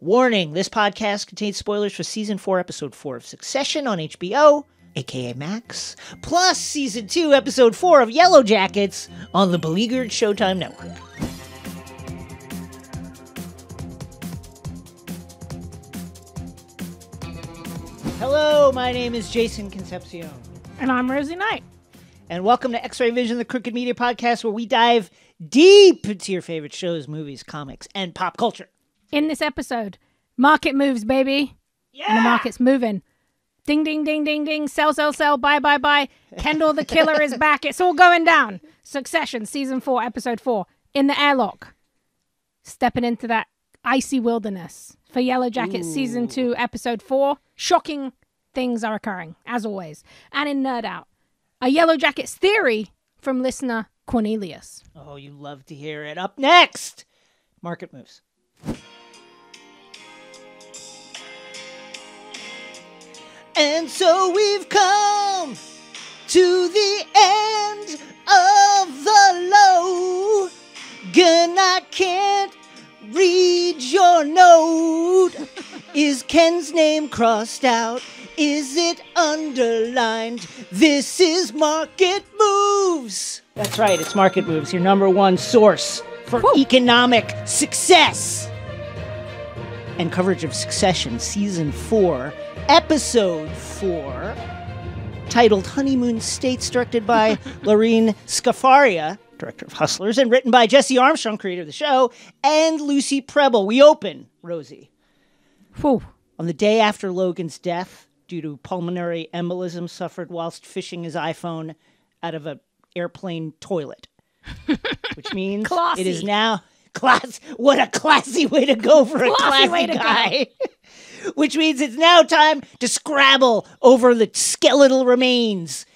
Warning, this podcast contains spoilers for Season 4, Episode 4 of Succession on HBO, aka Max, plus Season 2, Episode 4 of Yellowjackets on the beleaguered Showtime Network. Hello, my name is Jason Concepcion. And I'm Rosie Knight. And welcome to X-Ray Vision, the Crooked Media Podcast, where we dive deep into your favorite shows, movies, comics, and pop culture. In this episode, market moves, baby. Yeah! And the market's moving. Ding, ding, ding, ding, ding. Sell, sell, sell. Buy, buy, buy. Kendall the killer is back. It's all going down. Succession, Season 4, Episode 4. In the airlock. Stepping into that icy wilderness. For Yellowjackets, Season 2, Episode 4. Shocking things are occurring, as always. And in Nerd Out, a Yellowjackets theory from listener Cornelius. Oh, you love to hear it. Up next, market moves. And so we've come to the end of the low. I can't read your note. Is Ken's name crossed out? Is it underlined? This is Market Moves. That's right, it's Market Moves, your number one source for economic success. And coverage of Succession, Season 4, Episode 4, titled Honeymoon States, directed by Lorene Scafaria, director of Hustlers, and written by Jesse Armstrong, creator of the show, and Lucy Preble. We open, Rosie, on the day after Logan's death due to pulmonary embolism suffered whilst fishing his iPhone out of an airplane toilet, which means classy. It is now... What a classy way to go for a classy guy. Which means it's now time to scrabble over the skeletal remains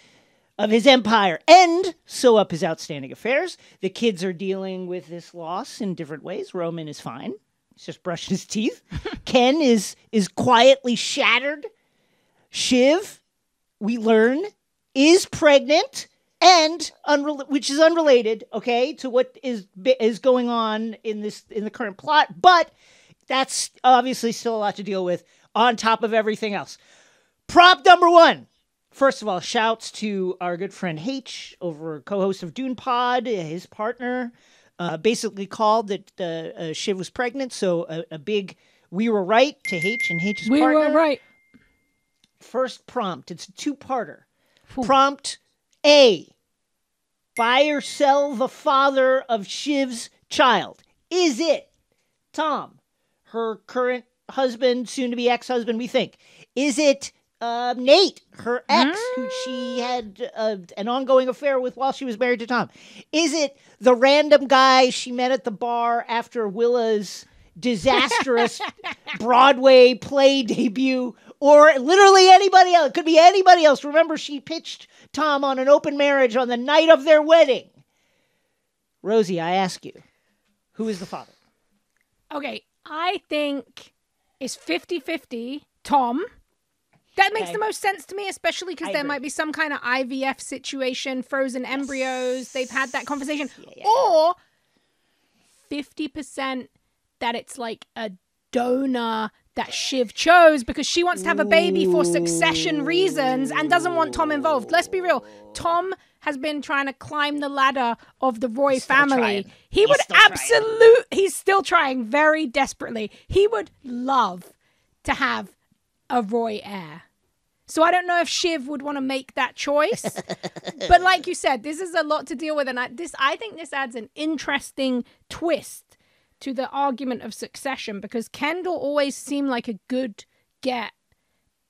of his empire and sew up his outstanding affairs. The kids are dealing with this loss in different ways. Roman is fine. He's just brushing his teeth. Ken is quietly shattered. Shiv, we learn, is pregnant. And which is unrelated, okay, to what is going on in the current plot, but that's obviously still a lot to deal with on top of everything else. Prop number one. First of all, shouts to our good friend H, co-host of Dune Pod, his partner, basically called that Shiv was pregnant, so a big "we were right" to H and H's partner. We were right. First prompt. It's a two-parter. Prompt A. Buy or sell the father of Shiv's child. Is it Tom, her current husband, soon-to-be ex-husband, we think? Is it Nate, her ex, who she had an ongoing affair with while she was married to Tom? Is it the random guy she met at the bar after Willa's disastrous Broadway play debut? Or literally anybody else. It could be anybody else. Remember, she pitched Tom on an open marriage on the night of their wedding. Rosie, I ask you, who is the father? Okay, I think it's 50-50 Tom. That makes the most sense to me, especially because there might be some kind of IVF situation, frozen embryos. They've had that conversation. Yeah. Or 50% that it's like a donor that Shiv chose because she wants to have a baby for succession reasons and doesn't want Tom involved. Let's be real. Tom has been trying to climb the ladder of the Roy family. He's still trying very desperately. He would love to have a Roy heir. So I don't know if Shiv would want to make that choice. But like you said, this is a lot to deal with. And I think this adds an interesting twist to the argument of succession, because Kendall always seemed like a good get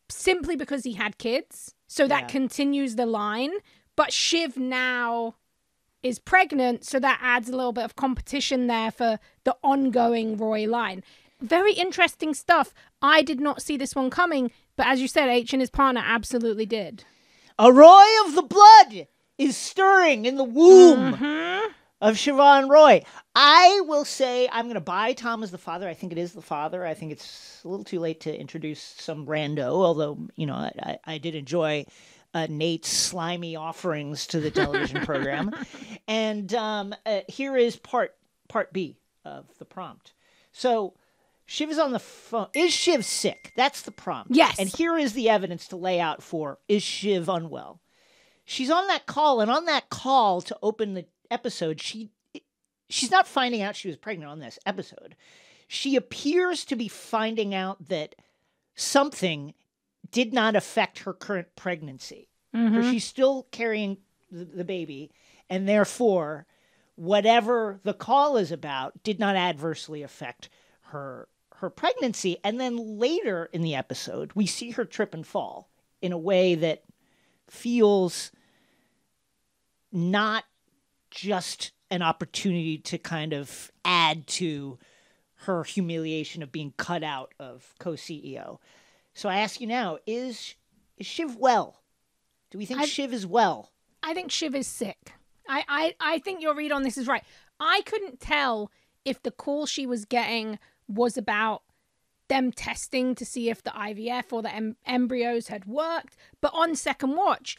simply because he had kids. So that continues the line. But Shiv now is pregnant, so that adds a little bit of competition there for the ongoing Roy line. Very interesting stuff. I did not see this one coming, but as you said, H and his partner absolutely did. A Roy of the blood is stirring in the womb of Siobhan Roy. I will say I'm going to buy Tom as the father. I think it is the father. I think it's a little too late to introduce some rando, although, you know, I did enjoy Nate's slimy offerings to the television program. And here is part B of the prompt. So Shiv is on the phone. Is Shiv sick? That's the prompt. Yes. And here is the evidence to lay out for, is Shiv unwell? She's on that call, and on that call to open the episode, she's not finding out she was pregnant on this episode. She appears to be finding out that something did not affect her current pregnancy. Mm-hmm. She's still carrying the baby, and therefore, whatever the call is about did not adversely affect her pregnancy. And then later in the episode, we see her trip and fall in a way that feels not just an opportunity to kind of add to her humiliation of being cut out of co-CEO. So I ask you now, is Shiv well? Do we think Shiv is well? I think Shiv is sick. I think your read on this is right. I couldn't tell if the call she was getting was about them testing to see if the IVF or the embryos had worked. But on second watch,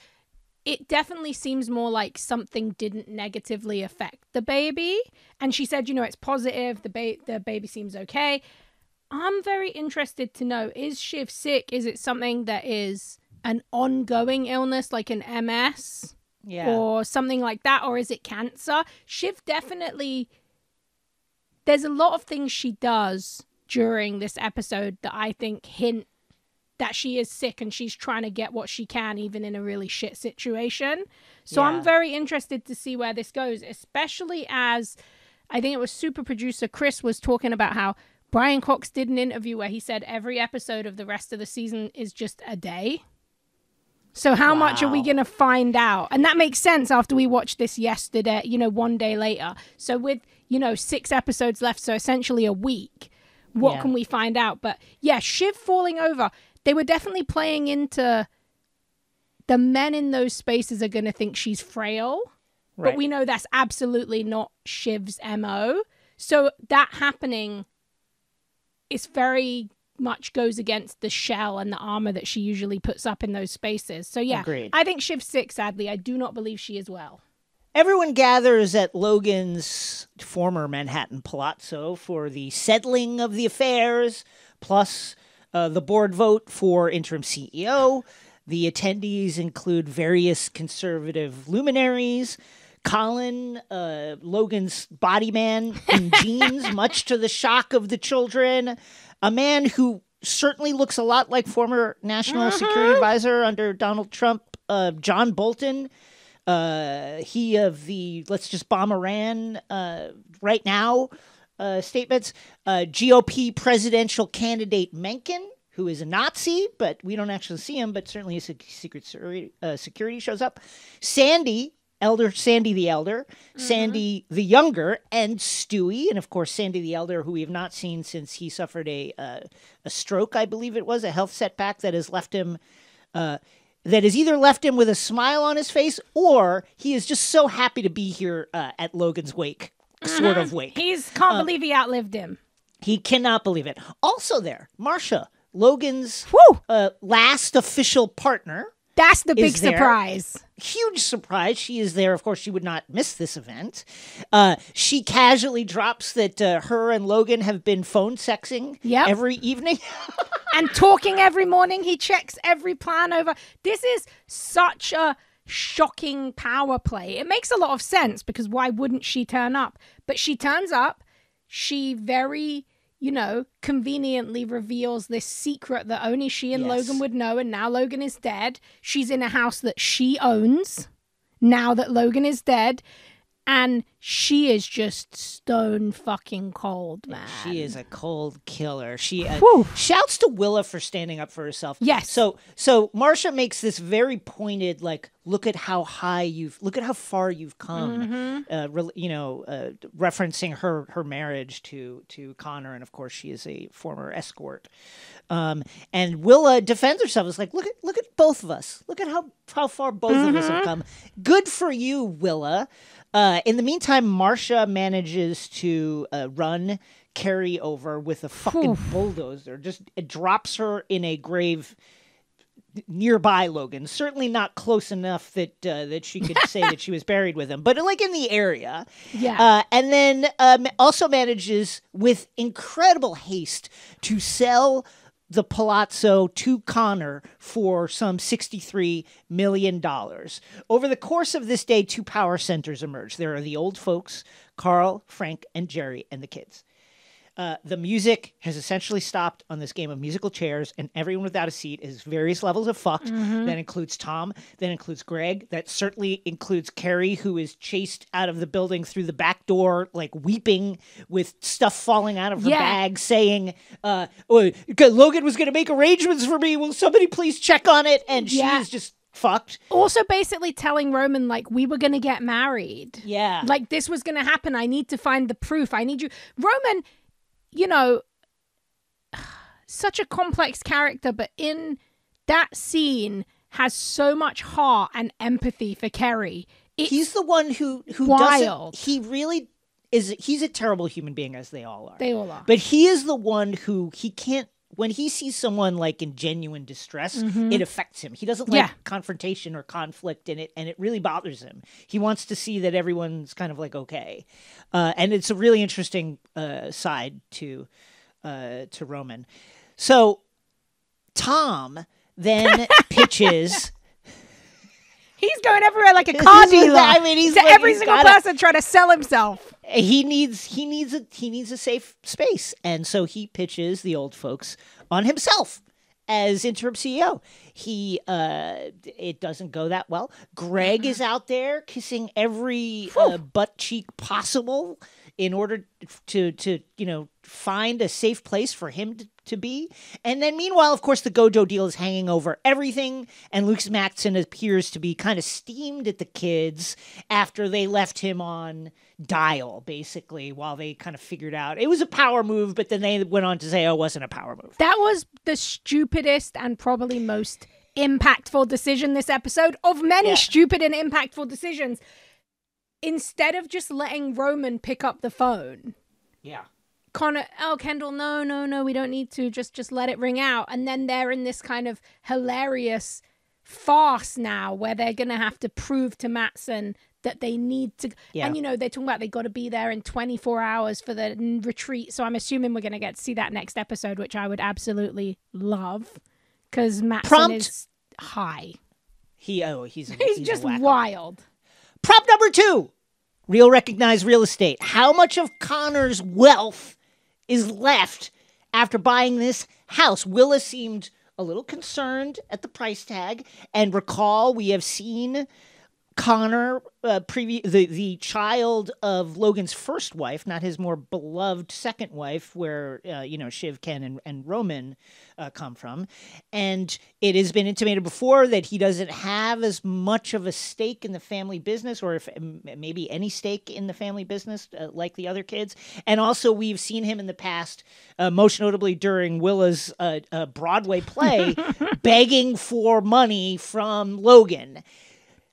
it definitely seems more like something didn't negatively affect the baby. And she said, it's positive. The baby seems okay. I'm very interested to know, is Shiv sick? Is it something that is an ongoing illness like an MS? Yeah. Or something like that? Or is it cancer? Shiv definitely... There's a lot of things she does during this episode that I think hint that she is sick and she's trying to get what she can even in a really shit situation. So I'm very interested to see where this goes, especially as I think it was super producer Chris was talking about how Brian Cox did an interview where he said every episode of the rest of the season is just a day. So how much are we going to find out? And that makes sense after we watched this yesterday, one day later. So with, 6 episodes left, so essentially a week, what can we find out? But yeah, Shiv falling over. They were definitely playing into the men in those spaces are going to think she's frail. Right. But we know that's absolutely not Shiv's MO. So that happening is very much goes against the shell and the armor that she usually puts up in those spaces. So yeah, agreed. I think Shiv's sick, sadly. I do not believe she is well. Everyone gathers at Logan's former Manhattan palazzo for the settling of the affairs, plus the board vote for interim CEO. The attendees include various conservative luminaries. Colin, Logan's body man in jeans, much to the shock of the children. A man who certainly looks a lot like former National Security Advisor under Donald Trump, John Bolton. He of the let's just bomb Iran right now statements. GOP presidential candidate Mencken, who is a Nazi, but we don't actually see him, but certainly his secret security shows up. Sandy the Elder, Sandy the Younger, and Stewie, and of course Sandy the Elder, who we have not seen since he suffered a stroke, I believe it was, a health setback that has left him, that has either left him with a smile on his face, or he is just so happy to be here at Logan's wake, sort of wake. He can't believe he outlived him. He cannot believe it. Also there, Marcia, Logan's last official partner. That's the big surprise. Huge surprise. She is there. Of course, she would not miss this event. She casually drops that her and Logan have been phone sexing every evening. And talking every morning. He checks every plan over. This is such a shocking power play. It makes a lot of sense because why wouldn't she turn up? But she turns up. She very... conveniently reveals this secret that only she and Logan would know, and now Logan is dead. She's in a house that she owns, now that Logan is dead, and she is just stone fucking cold, man. She is a cold killer. She shouts to Willa for standing up for herself. Yes. So Marcia makes this very pointed, like, look at how far you've come. Referencing her marriage to Connor, and of course she is a former escort. And Willa defends herself. It's like, look at both of us. Look at how far both of us have come. Good for you, Willa. In the meantime, Marcia manages to run Carrie over with a fucking bulldozer. It drops her in a grave nearby Logan. Certainly not close enough that that she could say that she was buried with him, but like in the area. Yeah. And then also manages with incredible haste to sell the palazzo to Connor for some $63 million. Over the course of this day, 2 power centers emerge. There are the old folks, Carl, Frank, and Jerry, and the kids. The music has essentially stopped on this game of musical chairs, and everyone without a seat is various levels of fucked. That includes Tom. That includes Greg. That certainly includes Carrie, who is chased out of the building through the back door, like weeping with stuff falling out of her bag, saying, Logan was going to make arrangements for me. Will somebody please check on it? And she is just fucked. Also basically telling Roman, like, we were going to get married. Yeah. Like, this was going to happen. I need to find the proof. I need you. Roman... such a complex character, but in that scene has so much heart and empathy for Kerry. He's the one who wild. He really is. He's a terrible human being, as they all are. They all are. But he is the one who he can't. When he sees someone like in genuine distress, it affects him. He doesn't like confrontation or conflict in it, and it really bothers him. He wants to see that everyone's kind of like okay, and it's a really interesting side to Roman. So Tom then pitches. He's going everywhere like a car dealer. I mean, he's to like, every single person trying to sell himself. He needs a safe space, and so he pitches the old folks on himself as interim CEO. It doesn't go that well. Greg is out there kissing every butt cheek possible in order to find a safe place for him to be. And then meanwhile, of course, the Gojo deal is hanging over everything, and Luke Maxson appears to be kind of steamed at the kids after they left him on dial, basically, while they kind of figured out it was a power move, but then they went on to say, oh, it wasn't a power move. That was the stupidest and probably most impactful decision this episode of many stupid and impactful decisions. Instead of just letting Roman pick up the phone. Yeah. Connor, Kendall, no, we don't need to. Just let it ring out. And then they're in this kind of hilarious farce now where they're going to have to prove to Matson that they need to. Yeah. And, they're talking about they got to be there in 24 hours for the retreat. So I'm assuming we're going to get to see that next episode, which I would absolutely love because Matson is high. He's just wild. Prop number 2, real recognized real estate. How much of Connor's wealth is left after buying this house? Willa seemed a little concerned at the price tag. And recall, we have seen Connor, the child of Logan's first wife, not his more beloved second wife, where, Shiv, Ken, and Roman come from. And it has been intimated before that he doesn't have as much of a stake in the family business, or if maybe any stake in the family business, like the other kids. And also we've seen him in the past, most notably during Willa's Broadway play, begging for money from Logan.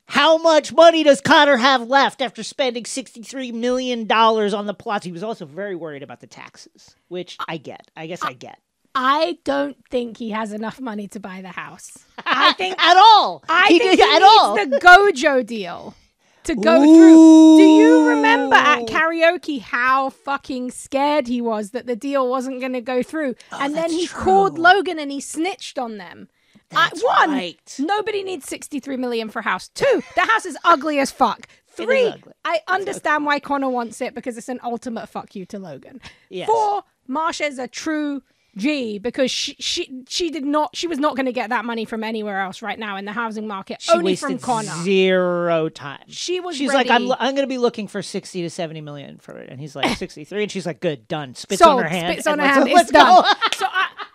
How much money does Connor have left after spending $63 million on the plots? He was also very worried about the taxes, which I get. I guess I get. I don't think he has enough money to buy the house. I think at all. I think he needs the Gojo deal to go through. Do you remember at karaoke how fucking scared he was that the deal wasn't going to go through? And then he called Logan and he snitched on them. One, right. Nobody needs $63 million for a house. 2, the house is ugly as fuck. 3, I understand why Connor wants it because it's an ultimate fuck you to Logan. Yes. 4, Marsha's a true G because she was not going to get that money from anywhere else right now in the housing market. She only from Connor. 0 time. She's ready. Like, I'm going to be looking for 60 to 70 million for it, and he's like 63, and she's like, good, done. Spits on her hand. Spits on her hand. It's done. So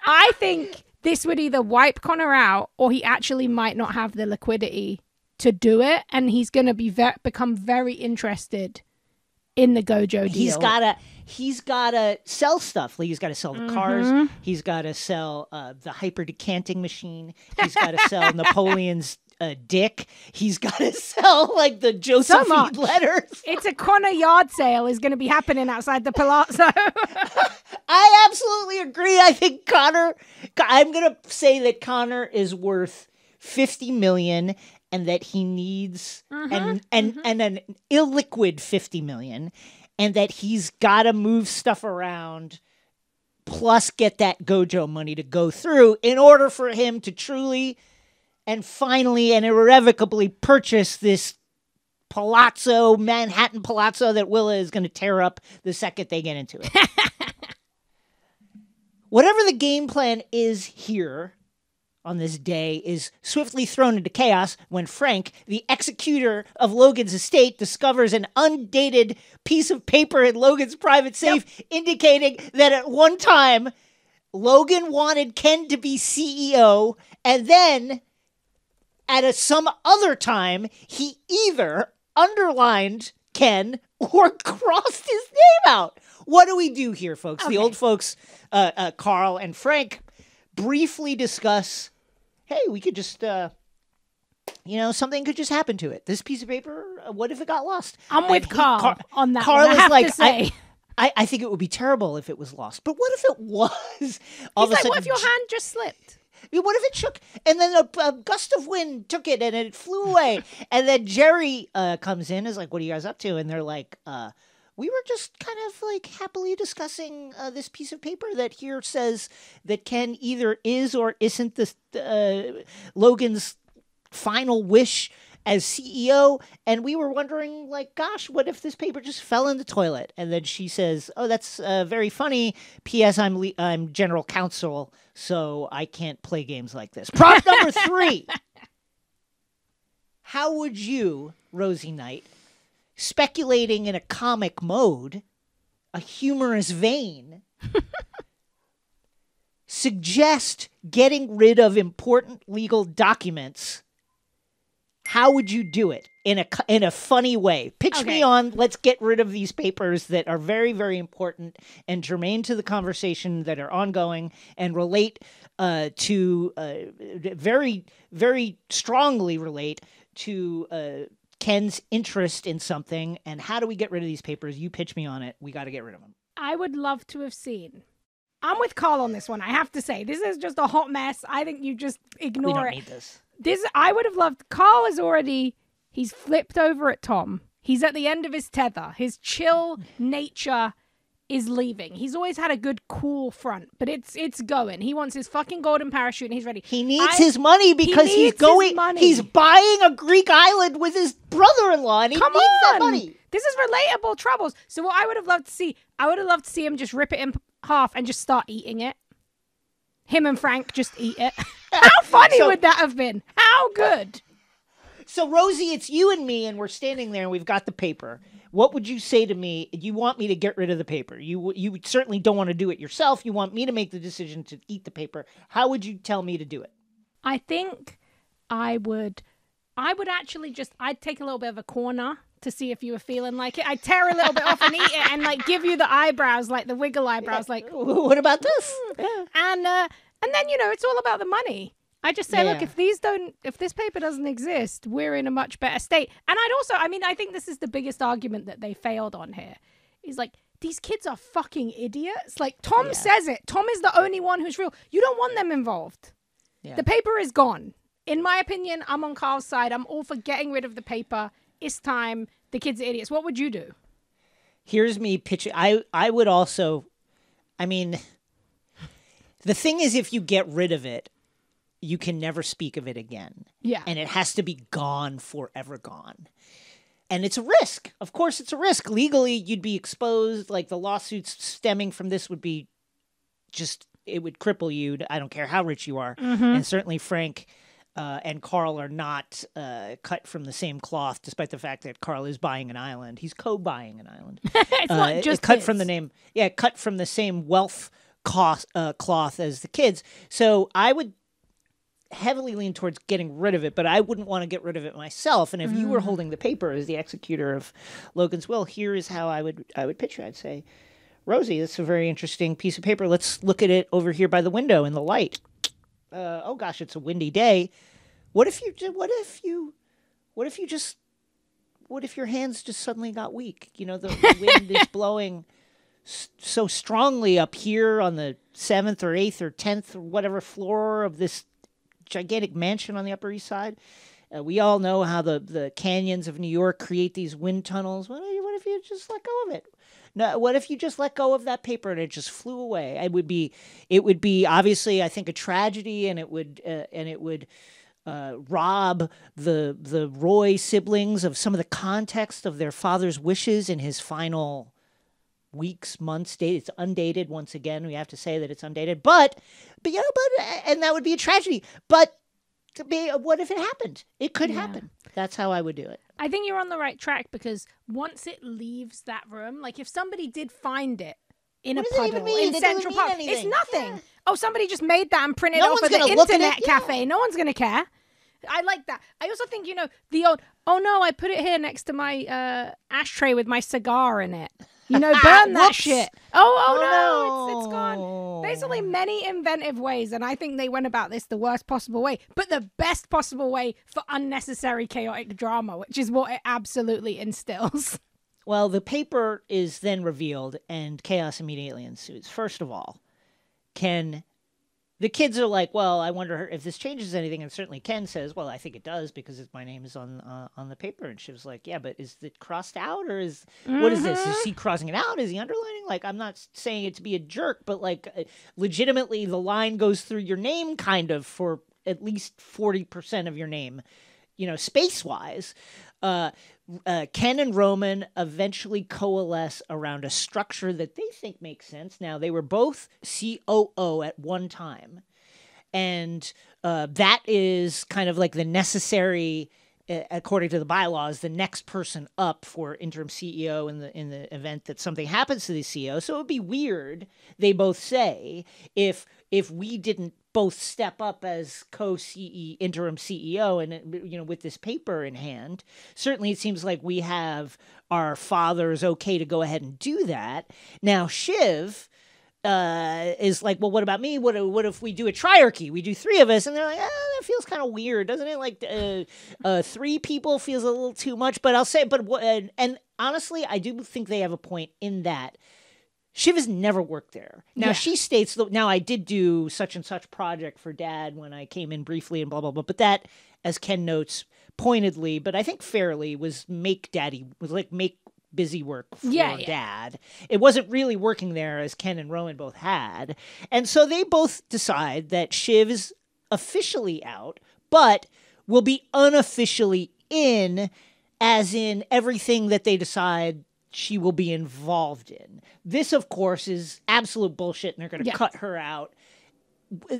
I think this would either wipe Connor out, or he actually might not have the liquidity to do it, and he's going to become very interested in the Gojo deal. He's gotta sell stuff. Like, he's got to sell the cars. He's got to sell the hyper decanting machine. He's got to sell Napoleon's dick. He's got to sell like the Josephine letters. It's a Connor yard sale is going to be happening outside the palazzo. I absolutely agree. I think I'm going to say that Connor is worth $50 million, and that he needs and an illiquid $50 million, and that he's got to move stuff around, plus get that Gojo money to go through in order for him to truly and finally and irrevocably purchase this palazzo, Manhattan palazzo that Willa is going to tear up the second they get into it. Whatever the game plan is here on this day is swiftly thrown into chaos when Frank, the executor of Logan's estate, discovers an undated piece of paper in Logan's private safe indicating that at one time Logan wanted Ken to be CEO, and then at some other time he either underlined Ken or crossed his name out. What do we do here, folks? Okay. The old folks, Carl and Frank, briefly discuss, hey, we could just, something could just happen to it. This piece of paper, what if it got lost? I'm with Carl on that Carl one. is like, to say. I think it would be terrible if it was lost. But what if it was? He's like, what if your hand just slipped? What if it shook and then a gust of wind took it and it flew away? And then Jerry comes in, is like, what are you guys up to? And they're like, we were just kind of like happily discussing this piece of paper that here says that Ken either is or isn't Logan's final wish as CEO. And we were wondering, like, gosh, what if this paper just fell in the toilet? And then she says, oh, that's very funny. P.S. I'm general counsel, so I can't play games like this. Prop number 3. How would you, Rosie Knight, speculating in a comic mode, a humorous vein, suggest getting rid of important legal documents? How would you do it in a funny way? Pitch me on, let's get rid of these papers that are very, very important and germane to the conversation that are ongoing and relate to very, very strongly relate to Ken's interest in something. And how do we get rid of these papers? You pitch me on it. We got to get rid of them. I would love to have seen. I'm with Carl on this one. I have to say, this is just a hot mess. I think you just ignore it. We don't need this. I would have loved. Carl is already, he's flipped over at Tom. He's at the end of his tether. His chill nature is leaving. He's always had a good, cool front, but it's going. He wants his fucking golden parachute and he's ready. He needs his money because he's buying a Greek island with his brother-in-law and he needs that money. This is relatable troubles. So what I would have loved to see, him just rip it in half and just start eating it. Him and Frank just eat it. How funny would that have been? How good? So, Rosie, it's you and me, and we're standing there, and we've got the paper. What would you say to me? You want me to get rid of the paper. You certainly don't want to do it yourself. You want me to make the decision to eat the paper. How would you tell me to do it? I think I would actually I'd take a little bit of a corner to see if you were feeling like it. I'd tear a little bit off and eat it and, like, give you the eyebrows, like the wiggle eyebrows, like, what about this? And then, it's all about the money. I just say, look, if this paper doesn't exist, we're in a much better state. And I think this is the biggest argument that they failed on here. Is like, these kids are fucking idiots. Like, Tom says it. Tom is the only one who's real. You don't want them involved. Yeah. The paper is gone. In my opinion, I'm on Carl's side. I'm all for getting rid of the paper. It's time. The kids are idiots. What would you do? Here's me pitching. I would also, the thing is, if you get rid of it, you can never speak of it again. Yeah. And it has to be gone, forever gone. And it's a risk. Of course, it's a risk. Legally, you'd be exposed. Like, the lawsuits stemming from this would be it would cripple you. I don't care how rich you are. Mm-hmm. And certainly Frank and Carl are not cut from the same cloth, despite the fact that Carl is buying an island. He's co-buying an island. It's not just cut from the name. Yeah, cut from the same wealth cloth as the kids. So I would heavily lean towards getting rid of it, but I wouldn't want to get rid of it myself. And if you were holding the paper as the executor of Logan's will, here is how I would pitch it. I'd say, Rosie, that's a very interesting piece of paper. Let's look at it over here by the window in the light. Oh gosh, it's a windy day. What if your hands just suddenly got weak? The wind is blowing so strongly up here on the 7th or 8th or 10th or whatever floor of this gigantic mansion on the Upper East Side. We all know how the canyons of New York create these wind tunnels. What if you just let go of it? No, what if you just let go of that paper and it just flew away? It would be obviously, I think, a tragedy, and it would rob the Roy siblings of some of the context of their father's wishes in his final weeks, months, days. It's undated. Once again, we have to say that it's undated, but and that would be a tragedy. But what if it happened? It could happen. That's how I would do it. I think you're on the right track, because once it leaves that room, like if somebody did find it in a puddle in Central Park, it's nothing. Yeah. Oh, somebody just made that and printed it off at the internet cafe. No one's going to care. I like that. I also think, the old, oh no, I put it here next to my ashtray with my cigar in it. Burn that shit. Oh no, it's gone. Basically, many inventive ways, and I think they went about this the worst possible way, but the best possible way for unnecessary chaotic drama, which is what it absolutely instills. Well, the paper is then revealed, and chaos immediately ensues. First of all, the kids are like, well, I wonder if this changes anything. And certainly Ken says, well, I think it does, because my name is on the paper. And Shiv's like, yeah, but is it crossed out, or what is this? Is he crossing it out? Is he underlining? Like, I'm not saying it to be a jerk, but like legitimately the line goes through your name kind of for at least 40% of your name, space-wise. Ken and Roman eventually coalesce around a structure that they think makes sense. Now, they were both COO at one time, and that is kind of like the necessary, according to the bylaws, the next person up for interim CEO in the event that something happens to the CEO. So it would be weird, they both say, if we didn't both step up as interim CEO and, with this paper in hand. Certainly it seems like we have our fathers okay to go ahead and do that. Now, Shiv is like, well, what about me? What if we do a triarchy? We do three of us. And they're like, that feels kind of weird, doesn't it? Like 3 people feels a little too much. But I'll say, and honestly, I do think they have a point in that Shiv has never worked there. Now, she states, now I did do such and such project for Dad when I came in briefly and blah, blah, blah. But that, as Ken notes pointedly, but I think fairly, was make busy work for Dad. It wasn't really working there, as Ken and Roman both had. And so they both decide that Shiv is officially out, but will be unofficially in, as in everything that they decide she will be involved in. This, of course, is absolute bullshit, and they're going to cut her out.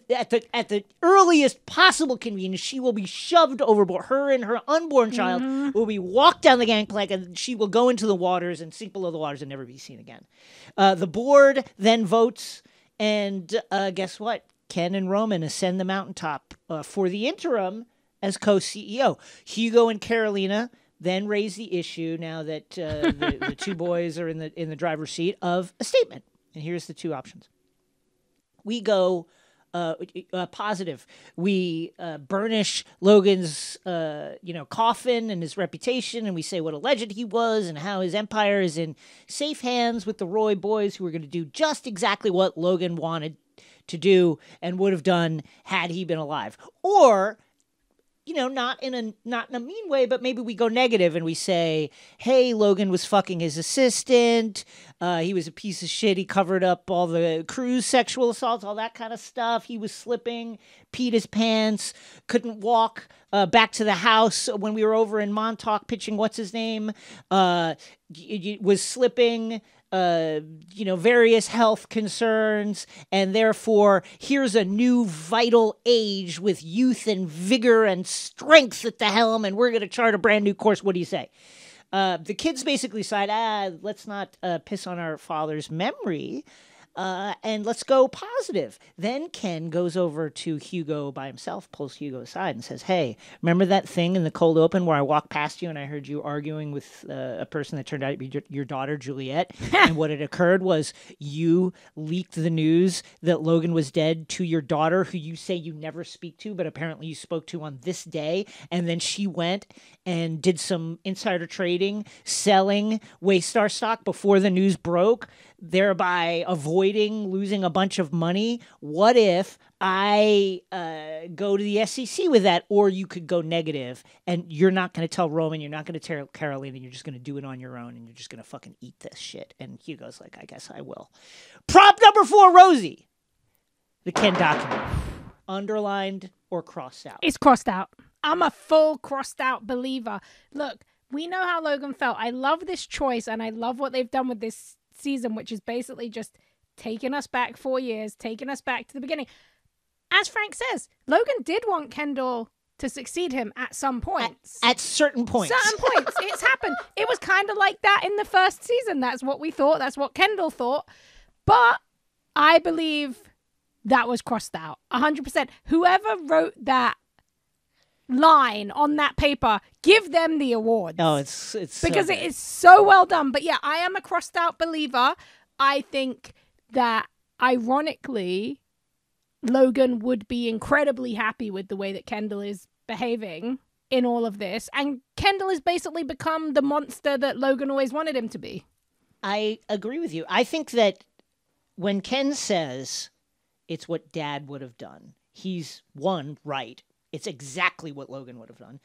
At the earliest possible convenience, she will be shoved overboard. Her and her unborn child will be walked down the gangplank, and she will go into the waters and sink below the waters and never be seen again. The board then votes, and guess what? Ken and Roman ascend the mountaintop for the interim as co-CEO. Hugo and Carolina then raise the issue, now that the 2 boys are in the driver's seat, of a statement. And here's the 2 options. We go positive. We burnish Logan's coffin and his reputation, and we say what a legend he was and how his empire is in safe hands with the Roy boys, who are going to do just exactly what Logan wanted to do and would have done had he been alive. Or, not in a mean way, but maybe we go negative and we say, hey, Logan was fucking his assistant. He was a piece of shit. He covered up all the crew's sexual assaults, all that kind of stuff. He was slipping, peed his pants, couldn't walk back to the house when we were over in Montauk pitching what's his name. Was slipping. Various health concerns, and therefore here's a new vital age with youth and vigor and strength at the helm, and we're going to chart a brand new course. What do you say? The kids basically decide, let's not piss on our father's memory, and let's go positive. Then Ken goes over to Hugo by himself, pulls Hugo aside and says, hey, remember that thing in the cold open where I walked past you and I heard you arguing with a person that turned out to be your daughter, Juliet? And what had occurred was you leaked the news that Logan was dead to your daughter, who you say you never speak to, but apparently you spoke to on this day. And then she went and did some insider trading, selling Waystar stock before the news broke. thereby avoiding losing a bunch of money. What if I go to the SEC with that? Or you could go negative, and you're not going to tell Roman, you're not going to tell Caroline, and you're just going to do it on your own, and you're just going to fucking eat this shit. And Hugo's like, I guess I will. Prop number 4, Rosie. The Ken document. Underlined or crossed out? It's crossed out. I'm a full crossed out believer. Look, we know how Logan felt. I love this choice, and I love what they've done with this season, which is basically just taking us back 4 years, taking us back to the beginning. As Frank says, Logan did want Kendall to succeed him at some points. At certain points. Certain points. It's happened. It was kind of like that in the first season. That's what we thought. That's what Kendall thought. But I believe that was crossed out. 100%. Whoever wrote that line on that paper, give them the awards. Oh, it's because so it is so well done. But yeah, I am a crossed out believer. I think that ironically, Logan would be incredibly happy with the way that Kendall is behaving in all of this, and Kendall has basically become the monster that Logan always wanted him to be. I agree with you. I think that when Ken says it's what Dad would have done, he's one, right. It's exactly what Logan would have done.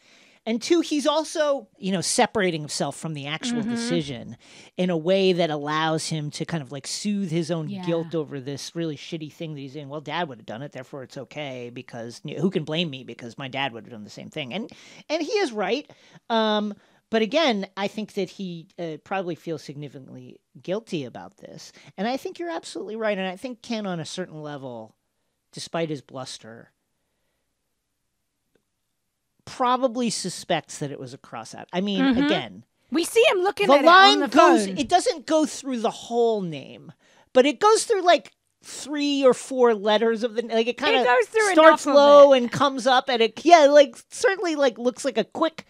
And two, he's also, separating himself from the actual decision in a way that allows him to kind of like soothe his own guilt over this really shitty thing that he's in. Well, Dad would have done it, therefore it's okay, because who can blame me, because my dad would have done the same thing. And he is right. But again, I think that he probably feels significantly guilty about this. And I think you're absolutely right. And I think Ken, on a certain level, despite his bluster, probably suspects that it was a cross out. I mean, again, we see him looking the at line it on the goes, phone. It doesn't go through the whole name, but it goes through like 3 or 4 letters of the, like it kind of starts low and comes up, and it certainly looks like a quick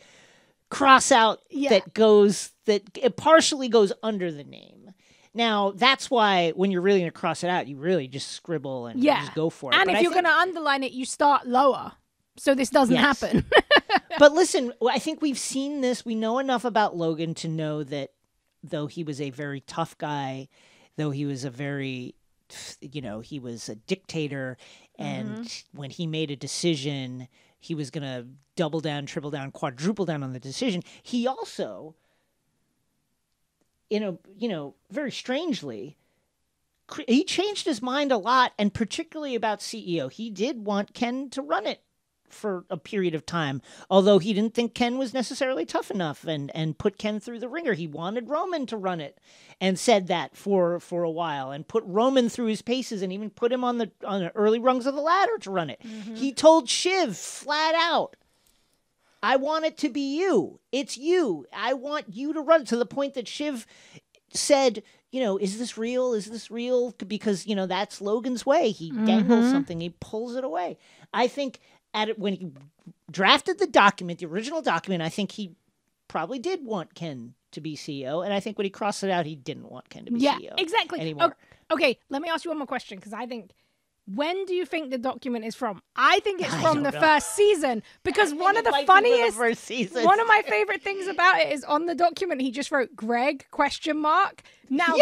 cross out that it partially goes under the name. Now, that's why when you're really going to cross it out, you really just scribble and just go for it. And if you're going to underline it, you start lower. So this doesn't happen. But listen, I think we've seen this. We know enough about Logan to know that though he was a very tough guy, though he was a very, he was a dictator. And when he made a decision, he was going to double down, triple down, quadruple down on the decision. He also, very strangely, he changed his mind a lot, and particularly about CEO. He did want Ken to run it for a period of time, although he didn't think Ken was necessarily tough enough and put Ken through the ringer. He wanted Roman to run it, and said that for a while, and put Roman through his paces, and even put him on the early rungs of the ladder to run it. He told Shiv flat out, I want it to be you. It's you. I want you to run it, to the point that Shiv said, is this real? Is this real? Because, that's Logan's way. He dangles something. He pulls it away. I think when he drafted the document, the original document, I think he probably did want Ken to be CEO. And I think when he crossed it out, he didn't want Ken to be CEO exactly. anymore. Okay, let me ask you one more question, because I think, when do you think the document is from? I think it's from the first season, because one of the funniest, one of my favorite things about it is on the document, he just wrote Greg ? Now,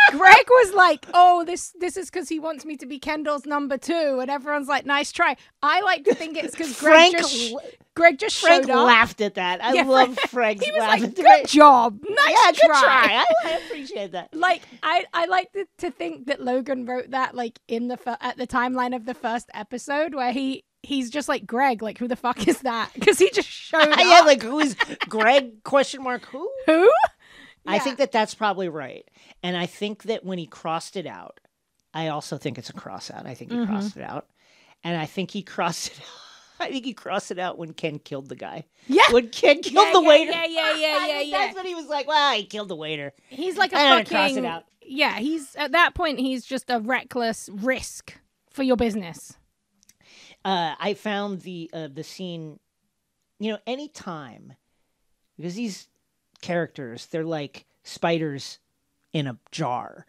Greg was like, oh, this is because he wants me to be Kendall's number 2. And everyone's like, nice try. I like to think it's because Greg just showed up. Frank laughed at that. I love Frank's He was laugh. like, good job. Nice good try. I appreciate that. Like, I like to think that Logan wrote that like at the timeline of the first episode, where he's just like, Greg, like, who the fuck is that? Because he just showed up. Yeah, like, who is Greg ? Who? Who? I think that's probably right. And I think that when he crossed it out, I also think it's a cross out. I think he crossed it out. And I think he crossed it out. I think he crossed it out when Ken killed the guy. Yeah. When Ken killed the waiter. Yeah. That's when he was like, well, he killed the waiter. He's like cross it out. Yeah, he's, at that point, he's just a reckless risk for your business. I found the scene, any time, because these characters, they're like spiders in a jar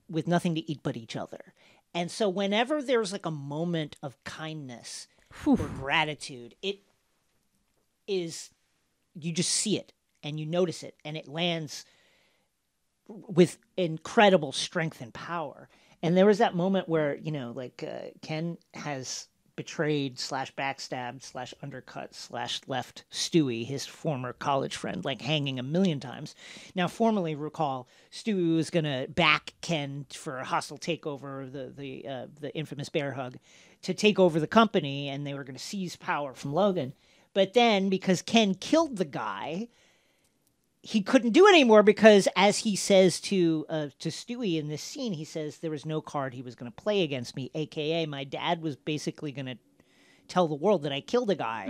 with nothing to eat but each other. And so whenever there's like a moment of kindness or gratitude, it is, you just see it and you notice it, and it lands with incredible strength and power. And there was that moment where, you know, like Ken has betrayed / backstabbed / undercut / left Stewie, his former college friend, like hanging a million times. Now, formally recall, Stewie was going to back Ken for a hostile takeover, the infamous bear hug, to take over the company, and they were going to seize power from Logan. But then, because Ken killed the guy, he couldn't do it anymore because, as he says to Stewie in this scene, he says there was no card he was going to play against me, a.k.a. my dad was basically going to tell the world that I killed a guy,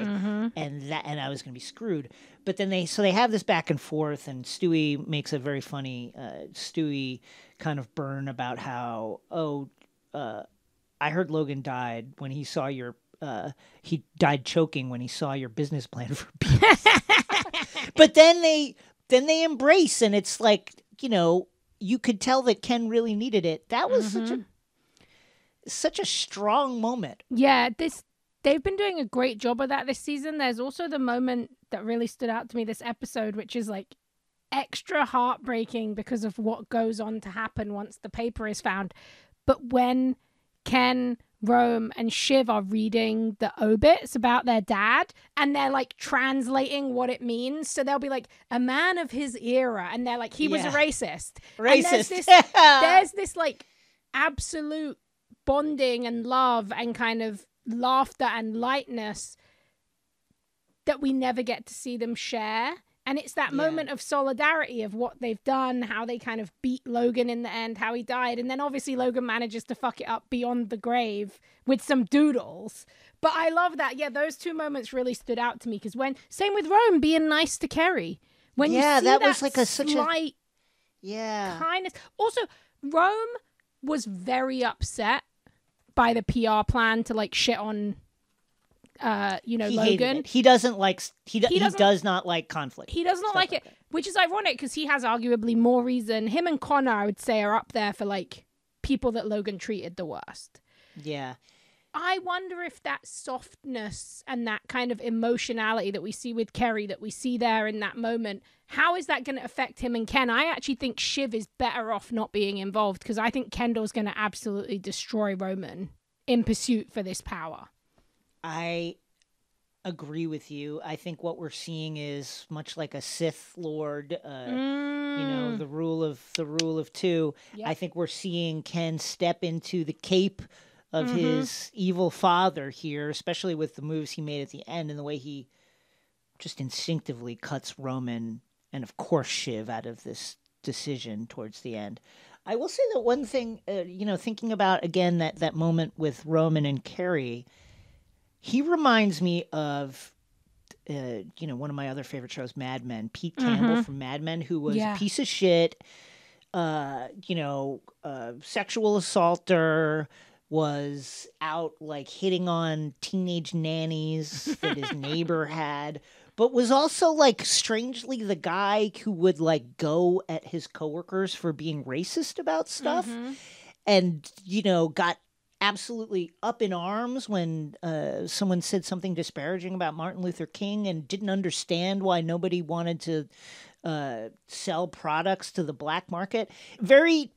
and I was going to be screwed. But then they have this back and forth, and Stewie makes a very funny Stewie kind of burn about how, I heard Logan died when he saw your he died choking when he saw your business plan for peace. But then they embrace, and it's like, you know, you could tell that Ken really needed it. That was such a strong moment. Yeah, they've been doing a great job of that this season. There's also the moment that really stood out to me this episode, which is like extra heartbreaking because of what goes on to happen once the paper is found. But when Ken, Rome, and Shiv are reading the obits about their dad, and they're like translating what it means. So they'll be like, a man of his era, and they're like, he was a racist. Racist. And there's this like absolute bonding and love and kind of laughter and lightness that we never get to see them share. And it's that moment of solidarity of what they've done, how they kind of beat Logan in the end, how he died. And then obviously Logan manages to fuck it up beyond the grave with some doodles. But I love that. Yeah, those two moments really stood out to me because same with Rome being nice to Kerry. When you see that was like such a kindness. Also, Rome was very upset by the PR plan to like shit on Logan. He doesn't like he does not like conflict. He does not like it, which is ironic because he has arguably more reason. Him and Connor, I would say, are up there for like people that Logan treated the worst. Yeah. I wonder if that softness and that kind of emotionality that we see with Kerry, that we see there in that moment, how is that going to affect him and Ken? I actually think Shiv is better off not being involved because I think Kendall's going to absolutely destroy Roman in pursuit for this power. I agree with you. I think what we're seeing is much like a Sith Lord, the rule of two. Yep. I think we're seeing Ken step into the cape of his evil father here, especially with the moves he made at the end and the way he just instinctively cuts Roman and, of course, Shiv out of this decision towards the end. I will say that one thing, thinking about, again, that moment with Roman and Kerry, he reminds me of, one of my other favorite shows, Mad Men. Pete Campbell from Mad Men, who was a piece of shit, sexual assaulter, was out like hitting on teenage nannies that his neighbor had, but was also like strangely the guy who would like go at his coworkers for being racist about stuff, and got absolutely up in arms when someone said something disparaging about Martin Luther King and didn't understand why nobody wanted to sell products to the black market. Very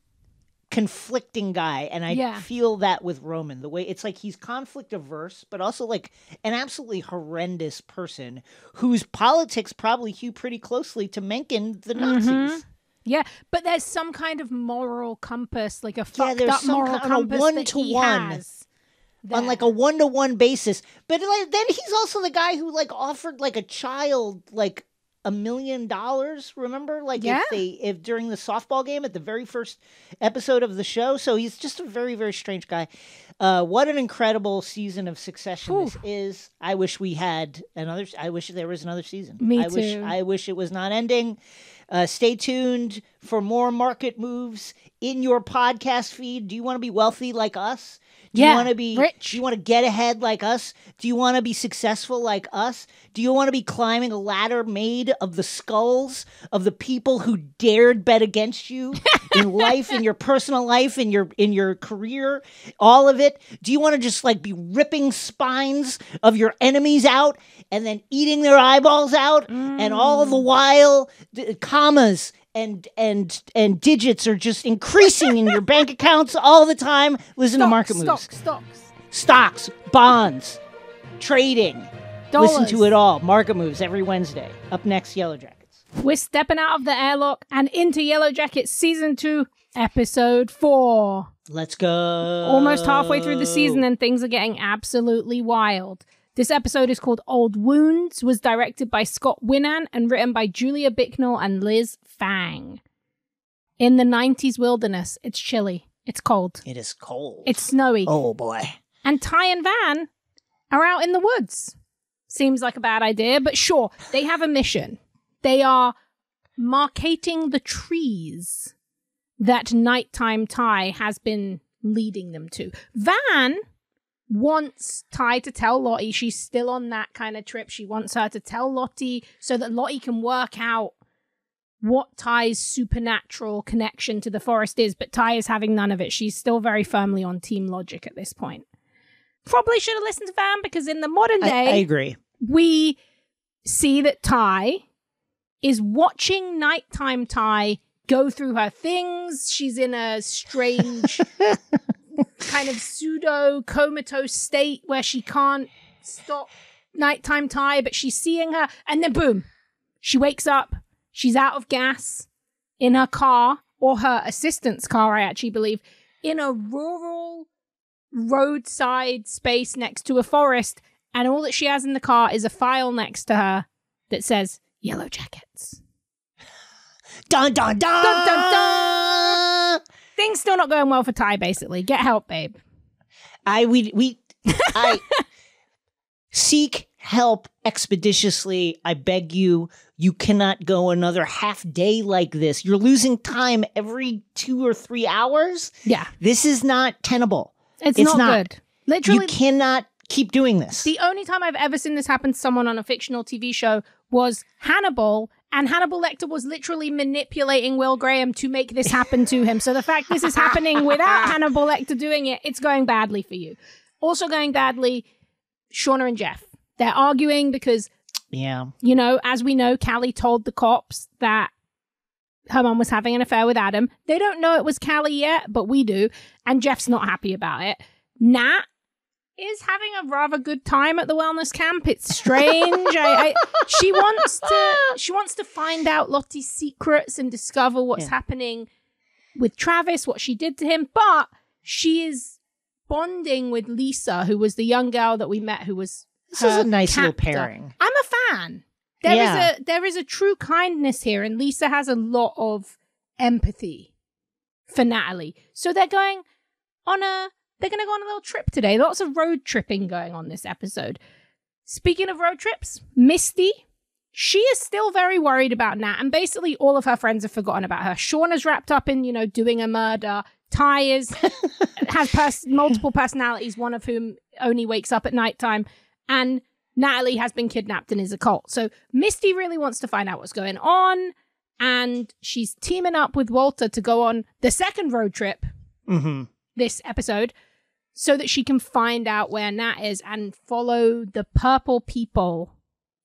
conflicting guy, and I feel that with Roman. The way it's like he's conflict averse, but also like an absolutely horrendous person whose politics probably hew pretty closely to Mencken, the Nazis. Yeah, but there's some kind of moral compass, like a fucked up moral compass that he has. On like a 1-to-1 basis. But like, then he's also the guy who like offered like a child like $1 million, remember? Like if during the softball game at the very first episode of the show. So he's just a very, very strange guy. What an incredible season of Succession this is. I wish we had another. I wish there was another season. Me too. I wish it was not ending. Stay tuned for more market moves in your podcast feed. Do you want to be wealthy like us? Do you want to be rich? Do you want to get ahead like us? Do you want to be successful like us? Do you want to be climbing a ladder made of the skulls of the people who dared bet against you in life, in your personal life, in your career, all of it? Do you want to just like be ripping spines of your enemies out and then eating their eyeballs out, and all the while commas and digits are just increasing in your bank accounts all the time. Listen to Market Moves. Stocks, bonds, trading. Dollars. Listen to it all. Market Moves every Wednesday. Up next, Yellowjackets. We're stepping out of the airlock and into Yellowjackets Season 2, Episode 4. Let's go. Almost halfway through the season and things are getting absolutely wild. This episode is called Old Wounds, was directed by Scott Winan and written by Julia Bicknell and Liz Fang. In the 90s wilderness, it's chilly. It's cold. It is cold. It's snowy. Oh, boy. And Ty and Van are out in the woods. Seems like a bad idea, but sure, they have a mission. They are marketing the trees that Nighttime Ty has been leading them to. Van wants Ty to tell Lottie she's still on that kind of trip. She wants her to tell Lottie so that Lottie can work out what Ty's supernatural connection to the forest is, but Ty is having none of it. She's still very firmly on team logic at this point. Probably should have listened to Van, because in the modern day, I agree. We see that Ty is watching Nighttime Ty go through her things. She's in a strange kind of pseudo comatose state where she can't stop Nighttime Ty, but she's seeing her, and then boom, she wakes up. She's out of gas in her car, or her assistant's car, I actually believe, in a rural roadside space next to a forest, and all that she has in the car is a file next to her that says Yellowjackets. Dun, dun, dun! Dun, dun, dun! Things still not going well for Ty, basically. Get help, babe. I seek help expeditiously. I beg you. You cannot go another half day like this. You're losing time every 2 or 3 hours. Yeah. This is not tenable. It's not good. Literally, you cannot keep doing this. The only time I've ever seen this happen to someone on a fictional TV show was Hannibal, and Hannibal Lecter was literally manipulating Will Graham to make this happen to him. So the fact this is happening without Hannibal Lecter doing it, it's going badly for you. Also going badly, Shauna and Jeff. They're arguing because, you know, as we know, Callie told the cops that her mum was having an affair with Adam. They don't know it was Callie yet, but we do. And Jeff's not happy about it. Nat is having a rather good time at the wellness camp. It's strange. She wants to find out Lottie's secrets and discover what's happening with Travis, what she did to him. But she is bonding with Lisa, who was the young girl that we met, who was This is a nice captor. little pairing. I'm a fan. There is a true kindness here, and Lisa has a lot of empathy for Natalie. So they're going on a little trip today. Lots of road tripping going on this episode. Speaking of road trips, Misty, she is still very worried about Nat, and basically all of her friends have forgotten about her. Shauna's wrapped up in, doing a murder. Ty has multiple personalities, one of whom only wakes up at nighttime, and Natalie has been kidnapped and is a cult. So Misty really wants to find out what's going on, and she's teaming up with Walter to go on the second road trip this episode so that she can find out where Nat is and follow the purple people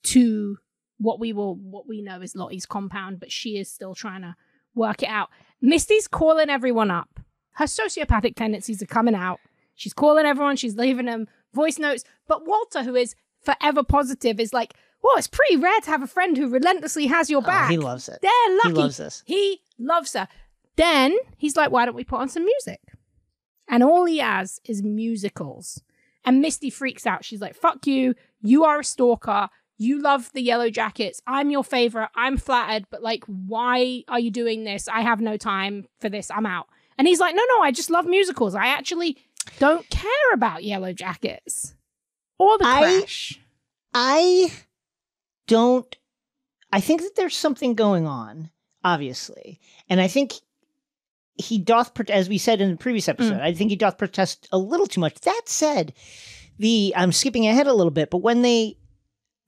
to what we know is Lottie's compound, but she is still trying to work it out. Misty's calling everyone up. Her sociopathic tendencies are coming out. She's calling everyone. She's leaving them voice notes. But Walter, who is forever positive, is like, well, it's pretty rare to have a friend who relentlessly has your back. He loves it. They're lucky. He loves this. He loves her. Then he's like, why don't we put on some music? And all he has is musicals. And Misty freaks out. She's like, fuck you. You are a stalker. You love the Yellowjackets. I'm your favorite. I'm flattered. But why are you doing this? I have no time for this. I'm out. And he's like, no, I just love musicals. I actually don't care about Yellowjackets or the Crash. I think that there's something going on, obviously. And I think he doth, as we said in the previous episode, I think he doth protest a little too much. That said, I'm skipping ahead a little bit, but when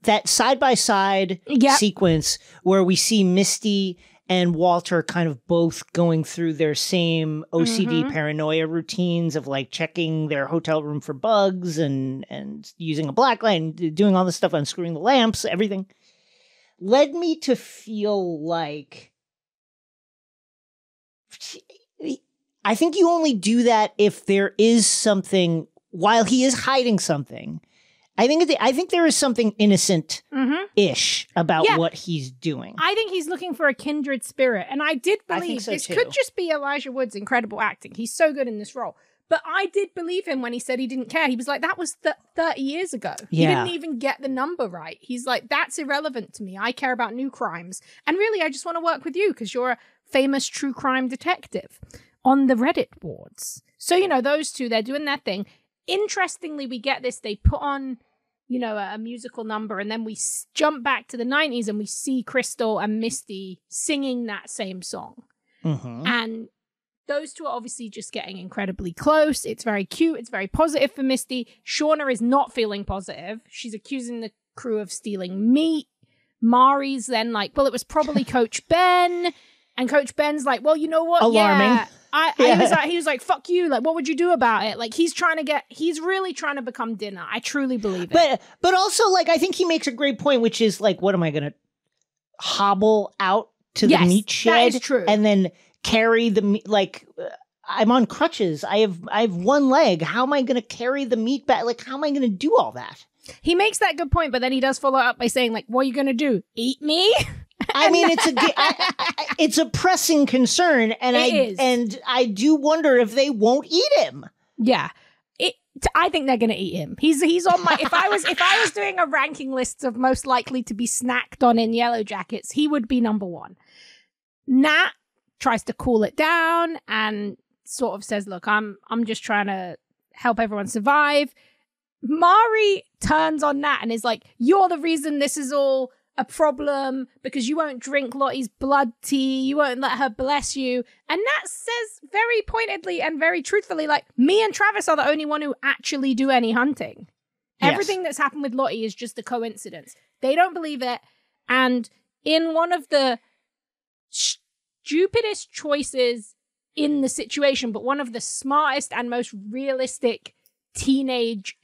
that side-by-side sequence where we see Misty and Walter kind of both going through their same OCD paranoia routines of checking their hotel room for bugs and using a black light and doing all this stuff, unscrewing the lamps, everything, led me to feel like I think you only do that if there is something while he is hiding something. I think there is something innocent-ish about what he's doing. I think he's looking for a kindred spirit. And I did believe this could just be Elijah Wood's incredible acting. He's so good in this role. But I did believe him when he said he didn't care. He was like, that was 30 years ago. He didn't even get the number right. He's like, that's irrelevant to me. I care about new crimes. And really, I just want to work with you because you're a famous true crime detective on the Reddit boards. So, those two, they're doing their thing. Interestingly, we get this. They put on, a musical number, and then we jump back to the 90s and we see Crystal and Misty singing that same song. Mm-hmm. And those two are obviously just getting incredibly close. It's very cute. It's very positive for Misty. Shauna is not feeling positive. She's accusing the crew of stealing meat. Mari's then like, well, it was probably Coach Ben. And Coach Ben's like, well, you know what? Alarming. Yeah. He was like, fuck you. Like, what would you do about it? Like, he's really trying to become dinner. I truly believe it. But also, like, I think he makes a great point, which is like, what am I going to hobble out to the meat shed? That is true. And then carry the meat, like, I'm on crutches. I have one leg. How am I going to carry the meat back? Like, how am I going to do all that? He makes that good point, but then he does follow up by saying, like, what are you going to do? Eat me? I mean, it's a pressing concern, and I do wonder if they won't eat him. Yeah, I think they're gonna eat him. He's on my. If I was doing a ranking list of most likely to be snacked on in Yellowjackets, he would be number one. Nat tries to cool it down and sort of says, "Look, I'm just trying to help everyone survive." Mari turns on Nat and is like, "You're the reason this is all a problem because you won't drink Lottie's blood tea. You won't let her bless you." And Nat says very pointedly and very truthfully, like, me and Travis are the only one who actually do any hunting. Yes. Everything that's happened with Lottie is just a coincidence. They don't believe it. And in one of the stupidest choices in the situation, but one of the smartest and most realistic teenage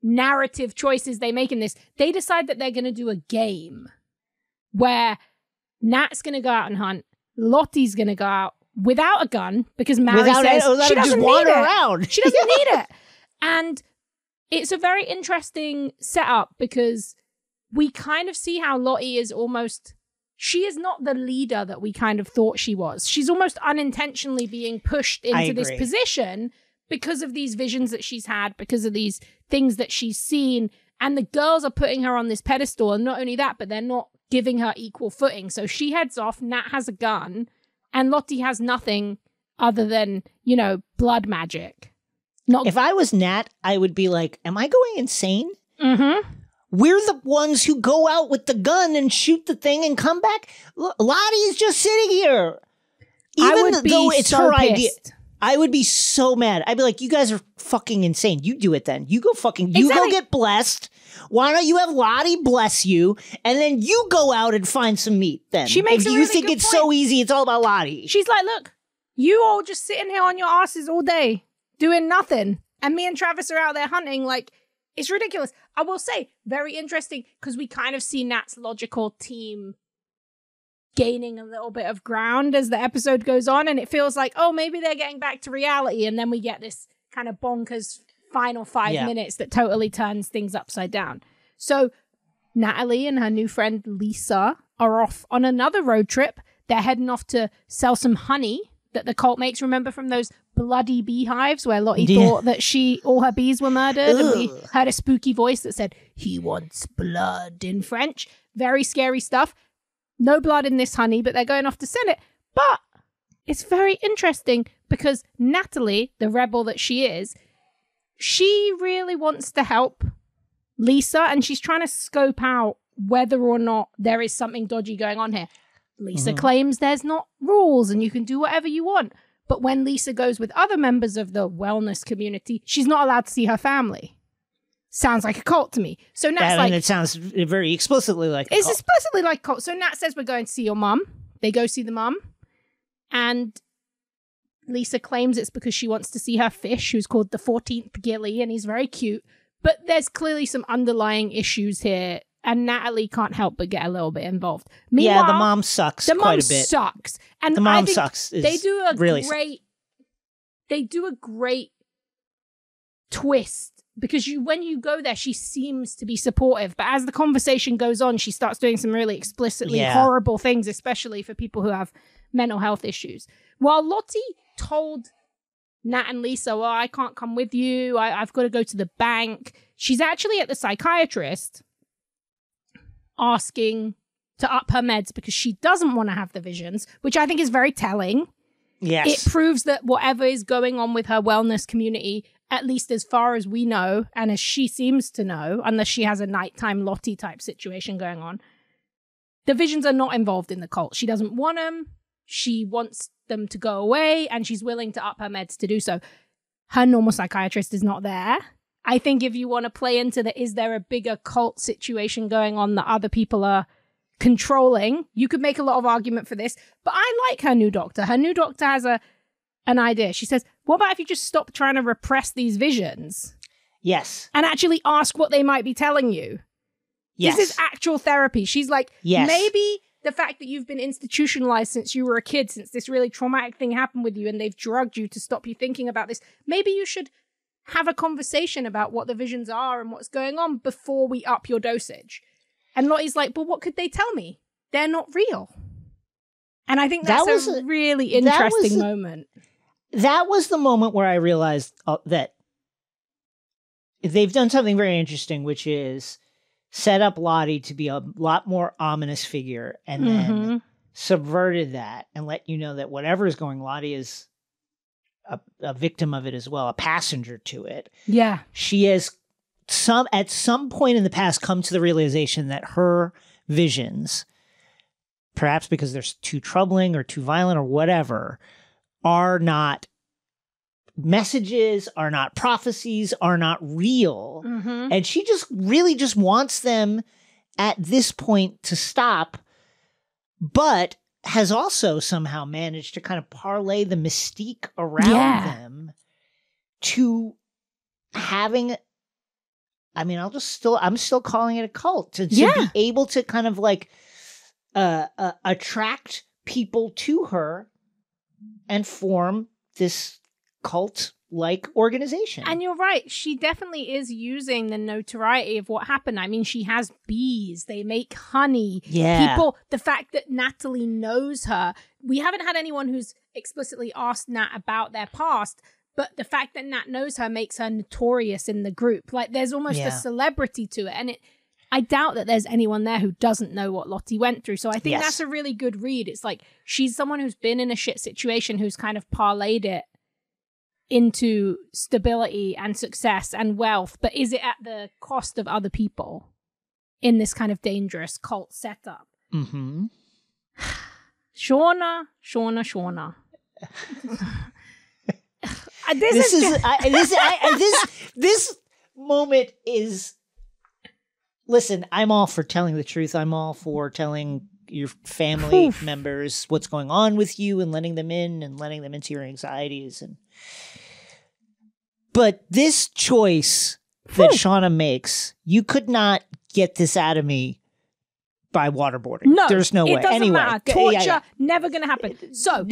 narrative choices they make in this, they decide that they're going to do a game where Nat's going to go out and hunt, Lottie's going to go out without a gun because Mary says she doesn't need it. She doesn't need it. And it's a very interesting setup because we kind of see how Lottie is she is not the leader that we kind of thought she was. She's almost unintentionally being pushed into this position because of these visions that she's had, because of these things that she's seen. And the girls are putting her on this pedestal. And not only that, but they're not giving her equal footing. So she heads off, Nat has a gun, and Lottie has nothing other than, blood magic. If I was Nat, I would be like, am I going insane? Mm-hmm. We're the ones who go out with the gun and shoot the thing and come back. Lottie is just sitting here. Even though it's her idea. I would be so mad. I'd be like, you guys are fucking insane. You do it then. You go get blessed. Why don't you have Lottie bless you, and then you go out and find some meat then? She makes if you think it's so easy, it's all about Lottie. She's like, look, you all just sitting here on your asses all day doing nothing, and me and Travis are out there hunting. Like, it's ridiculous. I will say, very interesting, because we kind of see Nat's logical team gaining a little bit of ground as the episode goes on, and it feels like, oh, maybe they're getting back to reality, and then we get this kind of bonkers final 5 minutes that totally turns things upside down. So Natalie and her new friend Lisa are off on another road trip. They're heading off to sell some honey that the cult makes. Remember from those bloody beehives where Lottie thought that all her bees were murdered? Ugh. And we heard a spooky voice that said, "He wants blood" in French. Very scary stuff. No blood in this honey, but they're going off to sell it. But it's very interesting because Natalie, the rebel that she is, she really wants to help Lisa, and she's trying to scope out whether or not there is something dodgy going on here. Lisa claims there's not rules and you can do whatever you want. But when Lisa goes with other members of the wellness community, she's not allowed to see her family. Sounds like a cult to me. So Nat's like... And it sounds very explicitly like a cult. It's explicitly like a cult. So Nat says, we're going to see your mum. They go see the mum. And Lisa claims it's because she wants to see her fish, who's called the 14th Gilly, and he's very cute. But there's clearly some underlying issues here and Natalie can't help but get a little bit involved. Yeah, Meanwhile, the mom sucks quite a bit. Sucks. And the I mom think sucks. They do a really great twist. Because when you go there, she seems to be supportive. But as the conversation goes on, she starts doing some really explicitly horrible things, especially for people who have mental health issues. While Lottie told Nat and Lisa, well, I can't come with you. I've got to go to the bank. She's actually at the psychiatrist asking to up her meds because she doesn't want to have the visions, which I think is very telling. Yes. It proves that whatever is going on with her wellness community, at least as far as we know, and as she seems to know, unless she has a nighttime Lottie type situation going on, the visions are not involved in the cult. She doesn't want them. She wants them to go away, and she's willing to up her meds to do so. Her normal psychiatrist is not there. I think if you want to play into the, is there a bigger cult situation going on that other people are controlling, you could make a lot of argument for this. But I like her new doctor. Her new doctor has an idea. She says, what about if you just stop trying to repress these visions? Yes. And actually ask what they might be telling you. Yes. This is actual therapy. She's like, yes. Maybe the fact that you've been institutionalized since you were a kid, since this really traumatic thing happened with you and they've drugged you to stop you thinking about this, maybe you should have a conversation about what the visions are and what's going on before we up your dosage. And Lottie's like, but what could they tell me? They're not real. And I think that's a really interesting moment. That was the moment where I realized that they've done something very interesting, which is set up Lottie to be a lot more ominous figure and then subverted that and let you know that whatever is going, Lottie is a victim of it as well, a passenger to it. Yeah. She has at some point in the past come to the realization that her visions, perhaps because they're too troubling or too violent or whatever, are not messages, are not prophecies, are not real. And she just really just wants them at this point to stop, but has also somehow managed to kind of parlay the mystique around them to having, I mean, I'm still calling it a cult, to be able to kind of like attract people to her and form this cult-like organization. And you're right. She definitely is using the notoriety of what happened. I mean, she has bees. They make honey. Yeah. People, the fact that Natalie knows her. We haven't had anyone who's explicitly asked Nat about their past, but the fact that Nat knows her makes her notorious in the group. Like, there's almost a celebrity to it. And I doubt that there's anyone there who doesn't know what Lottie went through. So I think that's a really good read. It's like, she's someone who's been in a shit situation, who's kind of parlayed it into stability and success and wealth, but is it at the cost of other people in this kind of dangerous cult setup? Shauna. This moment is, listen, I'm all for telling the truth. I'm all for telling your family members what's going on with you and letting them in and letting them into your anxieties. But this choice that Shauna makes, you could not get this out of me by waterboarding. No, there's no way. It doesn't anyway, matter. Torture, never going to happen. So,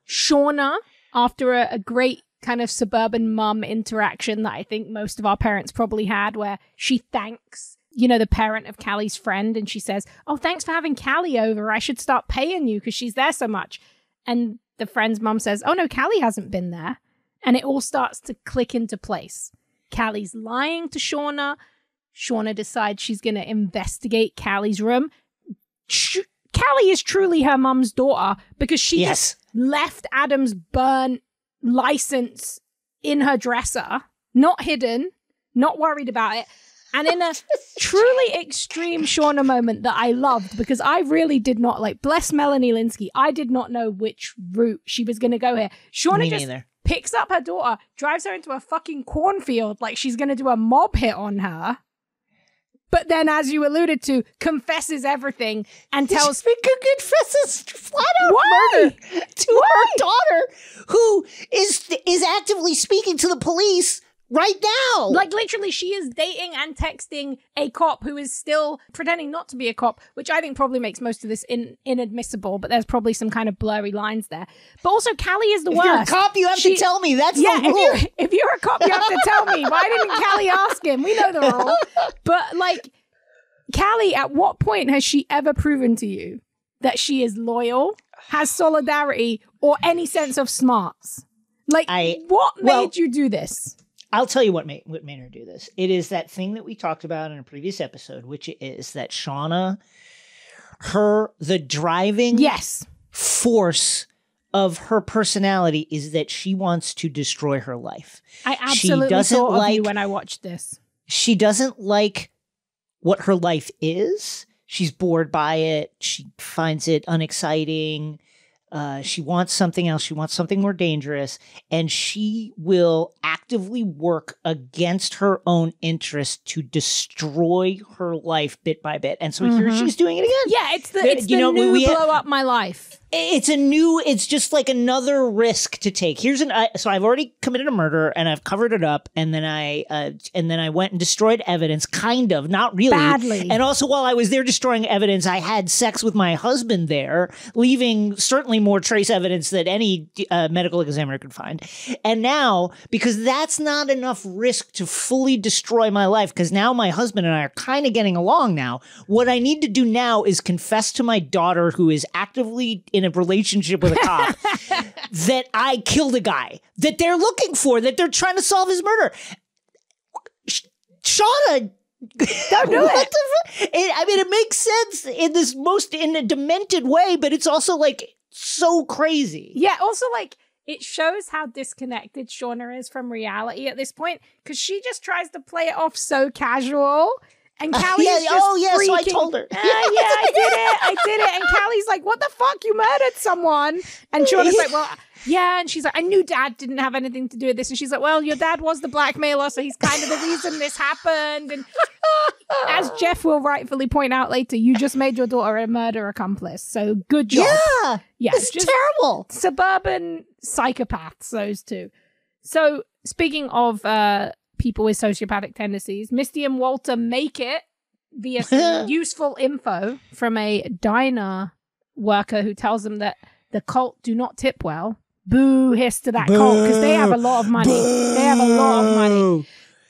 Shauna, after a great kind of suburban mum interaction that I think most of our parents probably had, where she thanks, the parent of Callie's friend, and she says, oh, thanks for having Callie over. I should start paying you because she's there so much. And the friend's mum says, oh, no, Callie hasn't been there. And it all starts to click into place. Callie's lying to Shauna. Shauna decides she's going to investigate Callie's room. Callie is truly her mum's daughter because she just left Adam's burn license in her dresser, not hidden, not worried about it. And in a truly extreme Shauna moment that I loved, because I really did not, bless Melanie Linsky, I did not know which route she was going to go here. Shauna just picks up her daughter, drives her into a fucking cornfield like she's going to do a mob hit on her. But then, as you alluded to, confesses everything and tells... confesses flat-out murder to her daughter, who is actively speaking to the police right now. Like, literally, she is dating and texting a cop who is still pretending not to be a cop, which I think probably makes most of this inadmissible, but there's probably some kind of blurry lines there. But also, Callie is the worst. If you're a cop, you have to tell me. That's the rule. If you're a cop, you have to tell me. Why didn't Callie ask him? We know the rule. But, like, Callie, at what point has she ever proven to you that she is loyal, has solidarity, or any sense of smarts? Like, what made you do this? I'll tell you what made her do this. It is that thing that we talked about in a previous episode, which is that Shauna, the driving force of her personality is that she wants to destroy her life. I absolutely thought of you when I watched this. She doesn't like what her life is. She's bored by it. She finds it unexciting. She wants something else. She wants something more dangerous. And she will actively work against her own interest to destroy her life bit by bit. And so here she's doing it again. Yeah, it's the new blow up my life. It's just like another risk to take. So I've already committed a murder and I've covered it up. And then I went and destroyed evidence, kind of, not really. Badly. And also while I was there destroying evidence, I had sex with my husband there, leaving certainly more trace evidence that any medical examiner could find. And now, because that's not enough risk to fully destroy my life, because now my husband and I are kind of getting along now, what I need to do now is confess to my daughter, who is actively in a relationship with a cop, that I killed a guy that they're looking for, that they're trying to solve his murder. Shauna, don't do it. It makes sense in a demented way, but it's also like so crazy. Yeah, also like it shows how disconnected Shauna is from reality at this point, because she just tries to play it off so casual. And Callie is just freaking, so I told her. I did it. And Callie's like, what the fuck? You murdered someone. And Shauna's like, well, yeah. And she's like, I knew Dad didn't have anything to do with this. And she's like, well, your dad was the blackmailer, so he's kind of the reason this happened. And as Jeff will rightfully point out later, you just made your daughter a murder accomplice. So good job. Yeah, it's just terrible. Suburban psychopaths, those two. So speaking of people with sociopathic tendencies, Misty and Walter make it via some useful info from a diner worker who tells them that the cult do not tip well. Boo hiss to that cult, because they have a lot of money. They have a lot of money.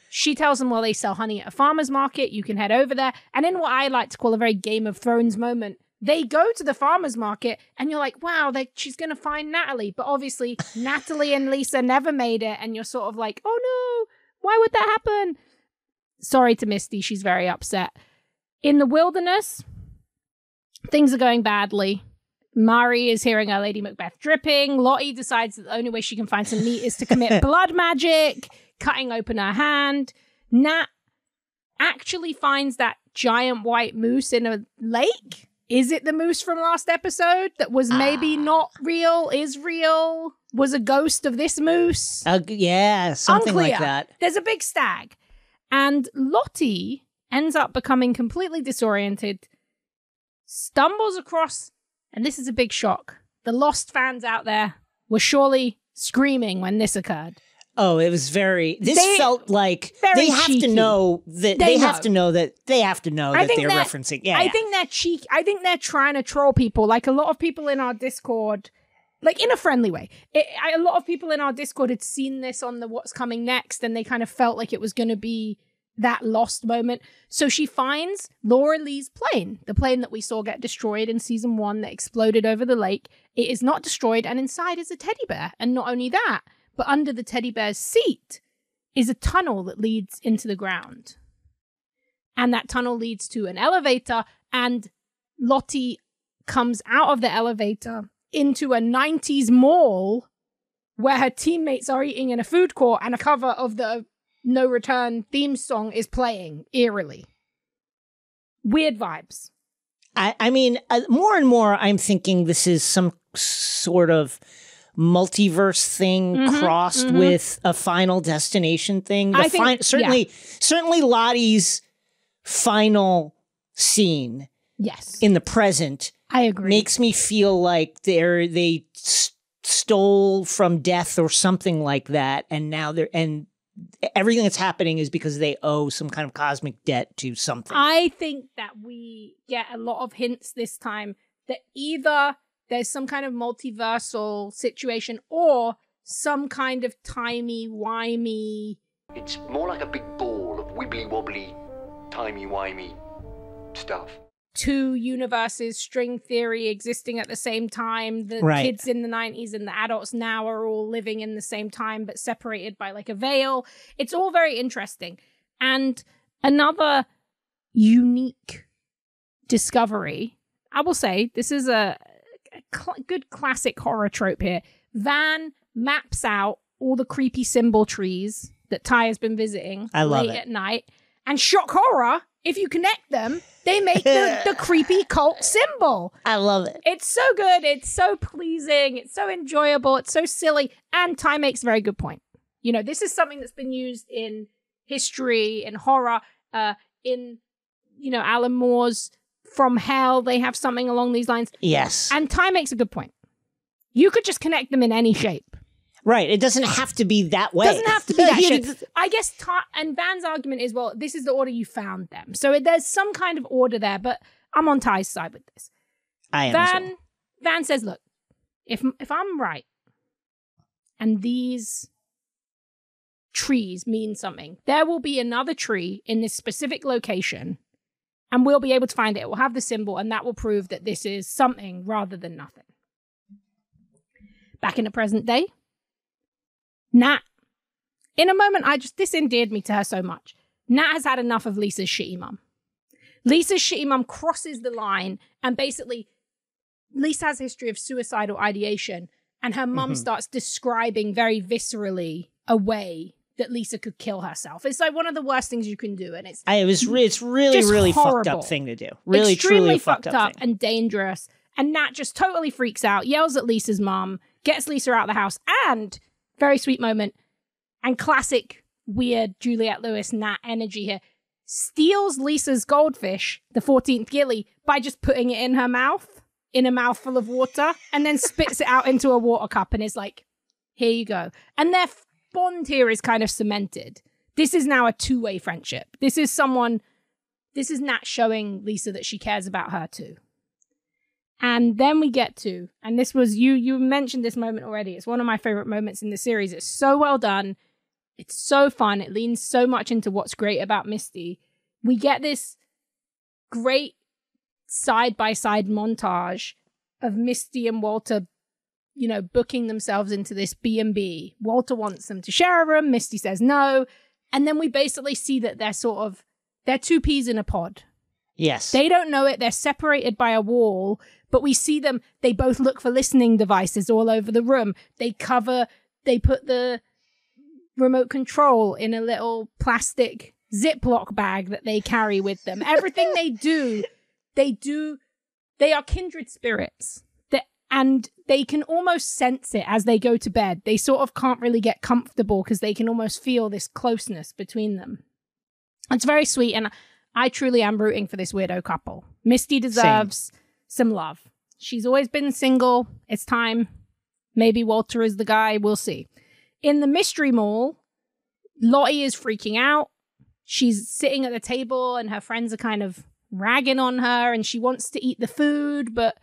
She tells them, well, they sell honey at a farmer's market. You can head over there. And in what I like to call a very Game of Thrones moment, they go to the farmer's market and you're like, wow, she's going to find Natalie. But obviously, Natalie and Lisa never made it. And you're sort of like, oh no, why would that happen? Sorry to Misty. She's very upset. In the wilderness, things are going badly. Mari is hearing her Lady Macbeth dripping. Lottie decides that the only way she can find some meat is to commit blood magic, cutting open her hand. Nat actually finds that giant white moose in a lake. Is it the moose from last episode that was maybe not real, is real, was a ghost of this moose? Yeah, something Unclear. Like that. There's a big stag. And Lottie ends up becoming completely disoriented, stumbles across, and this is a big shock. The Lost fans out there were surely screaming when this occurred. Oh, it was felt like they have cheeky. To know that they have to know that they're referencing. Yeah, I think they're cheeky. I think they're trying to troll people. Like a lot of people in our Discord, like in a friendly way. A lot of people in our Discord had seen this on the What's Coming Next, and they kind of felt like it was going to be that Lost moment. So she finds Laura Lee's plane, the plane that we saw get destroyed in season 1 that exploded over the lake. It is not destroyed, and inside is a teddy bear. And not only that, but under the teddy bear's seat is a tunnel that leads into the ground. And that tunnel leads to an elevator, and Lottie comes out of the elevator into a 90s mall where her teammates are eating in a food court, and a cover of the No Return theme song is playing eerily. Weird vibes. I mean, more and more I'm thinking this is some sort of multiverse thing crossed with a Final Destination thing. Certainly Lottie's final scene in the present, I agree, makes me feel like they stole from death or something like that, and now everything that's happening is because they owe some kind of cosmic debt to something. I think that we get a lot of hints this time that either there's some kind of multiversal situation or some kind of timey-wimey... It's more like a big ball of wibbly-wobbly, timey-wimey stuff. Two universes, string theory existing at the same time. The kids in the 90s and the adults now are all living in the same time but separated by like a veil. It's all very interesting. And another unique discovery, I will say, this is a good classic horror trope here. Van maps out all the creepy symbol trees that Ty has been visiting late at night. And shock horror, if you connect them, they make the creepy cult symbol. I love it. It's so good. It's so pleasing. It's so enjoyable. It's so silly. And Ty makes a very good point. You know, this is something that's been used in history, in horror, in, you know, Alan Moore's From Hell. They have something along these lines. Yes. And Ty makes a good point. You could just connect them in any shape. Right. It doesn't have to be that way. It doesn't have to be that shape. I guess, and Van's argument is, well, this is the order you found them. So there's some kind of order there, but I'm on Ty's side with this. I am. Van says, look, if I'm right, and these trees mean something, there will be another tree in this specific location, and we'll be able to find it. It will have the symbol, and that will prove that this is something rather than nothing. Back in the present day, Nat, in a moment, this endeared me to her so much. Nat has had enough of Lisa's shitty mum. Lisa's shitty mum crosses the line, and basically, Lisa has a history of suicidal ideation, and her mum starts describing very viscerally a way that Lisa could kill herself. It's like one of the worst things you can do, and it's really fucked up thing to do. Really, extremely truly fucked up and dangerous. And Nat just totally freaks out, yells at Lisa's mum, gets Lisa out of the house, and very sweet moment, and classic weird Juliette Lewis Nat energy here, steals Lisa's goldfish, the 14th gilly, by just putting it in her mouth, in a mouthful of water, and then spits it out into a water cup and is like, here you go. And their bond here is kind of cemented. This is now a two-way friendship. This is Nat showing Lisa that she cares about her too. And then we get to, and this was, you mentioned this moment already. It's one of my favorite moments in the series. It's so well done. It's so fun. It leans so much into what's great about Misty. We get this great side-by-side montage of Misty and Walter, you know, booking themselves into this B&B. Walter wants them to share a room. Misty says no. And then we basically see that they're two peas in a pod. Yes. They don't know it. They're separated by a wall, but we see them. They both look for listening devices all over the room. They put the remote control in a little plastic Ziploc bag that they carry with them. Everything they are kindred spirits. And they can almost sense it as they go to bed. They sort of can't really get comfortable because they can almost feel this closeness between them. It's very sweet, and I truly am rooting for this weirdo couple. Misty deserves some love. She's always been single. It's time. Maybe Walter is the guy. We'll see. In the Mystery Mall, Lottie is freaking out. She's sitting at the table and her friends are kind of ragging on her and she wants to eat the food, but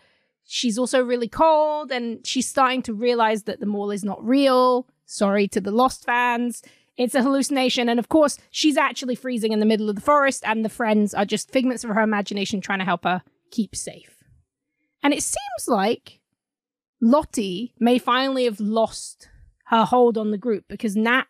she's also really cold and she's starting to realize that the mall is not real. Sorry to the Lost fans. It's a hallucination. And of course, she's actually freezing in the middle of the forest and the friends are just figments of her imagination trying to help her keep safe. And it seems like Lottie may finally have lost her hold on the group because Nat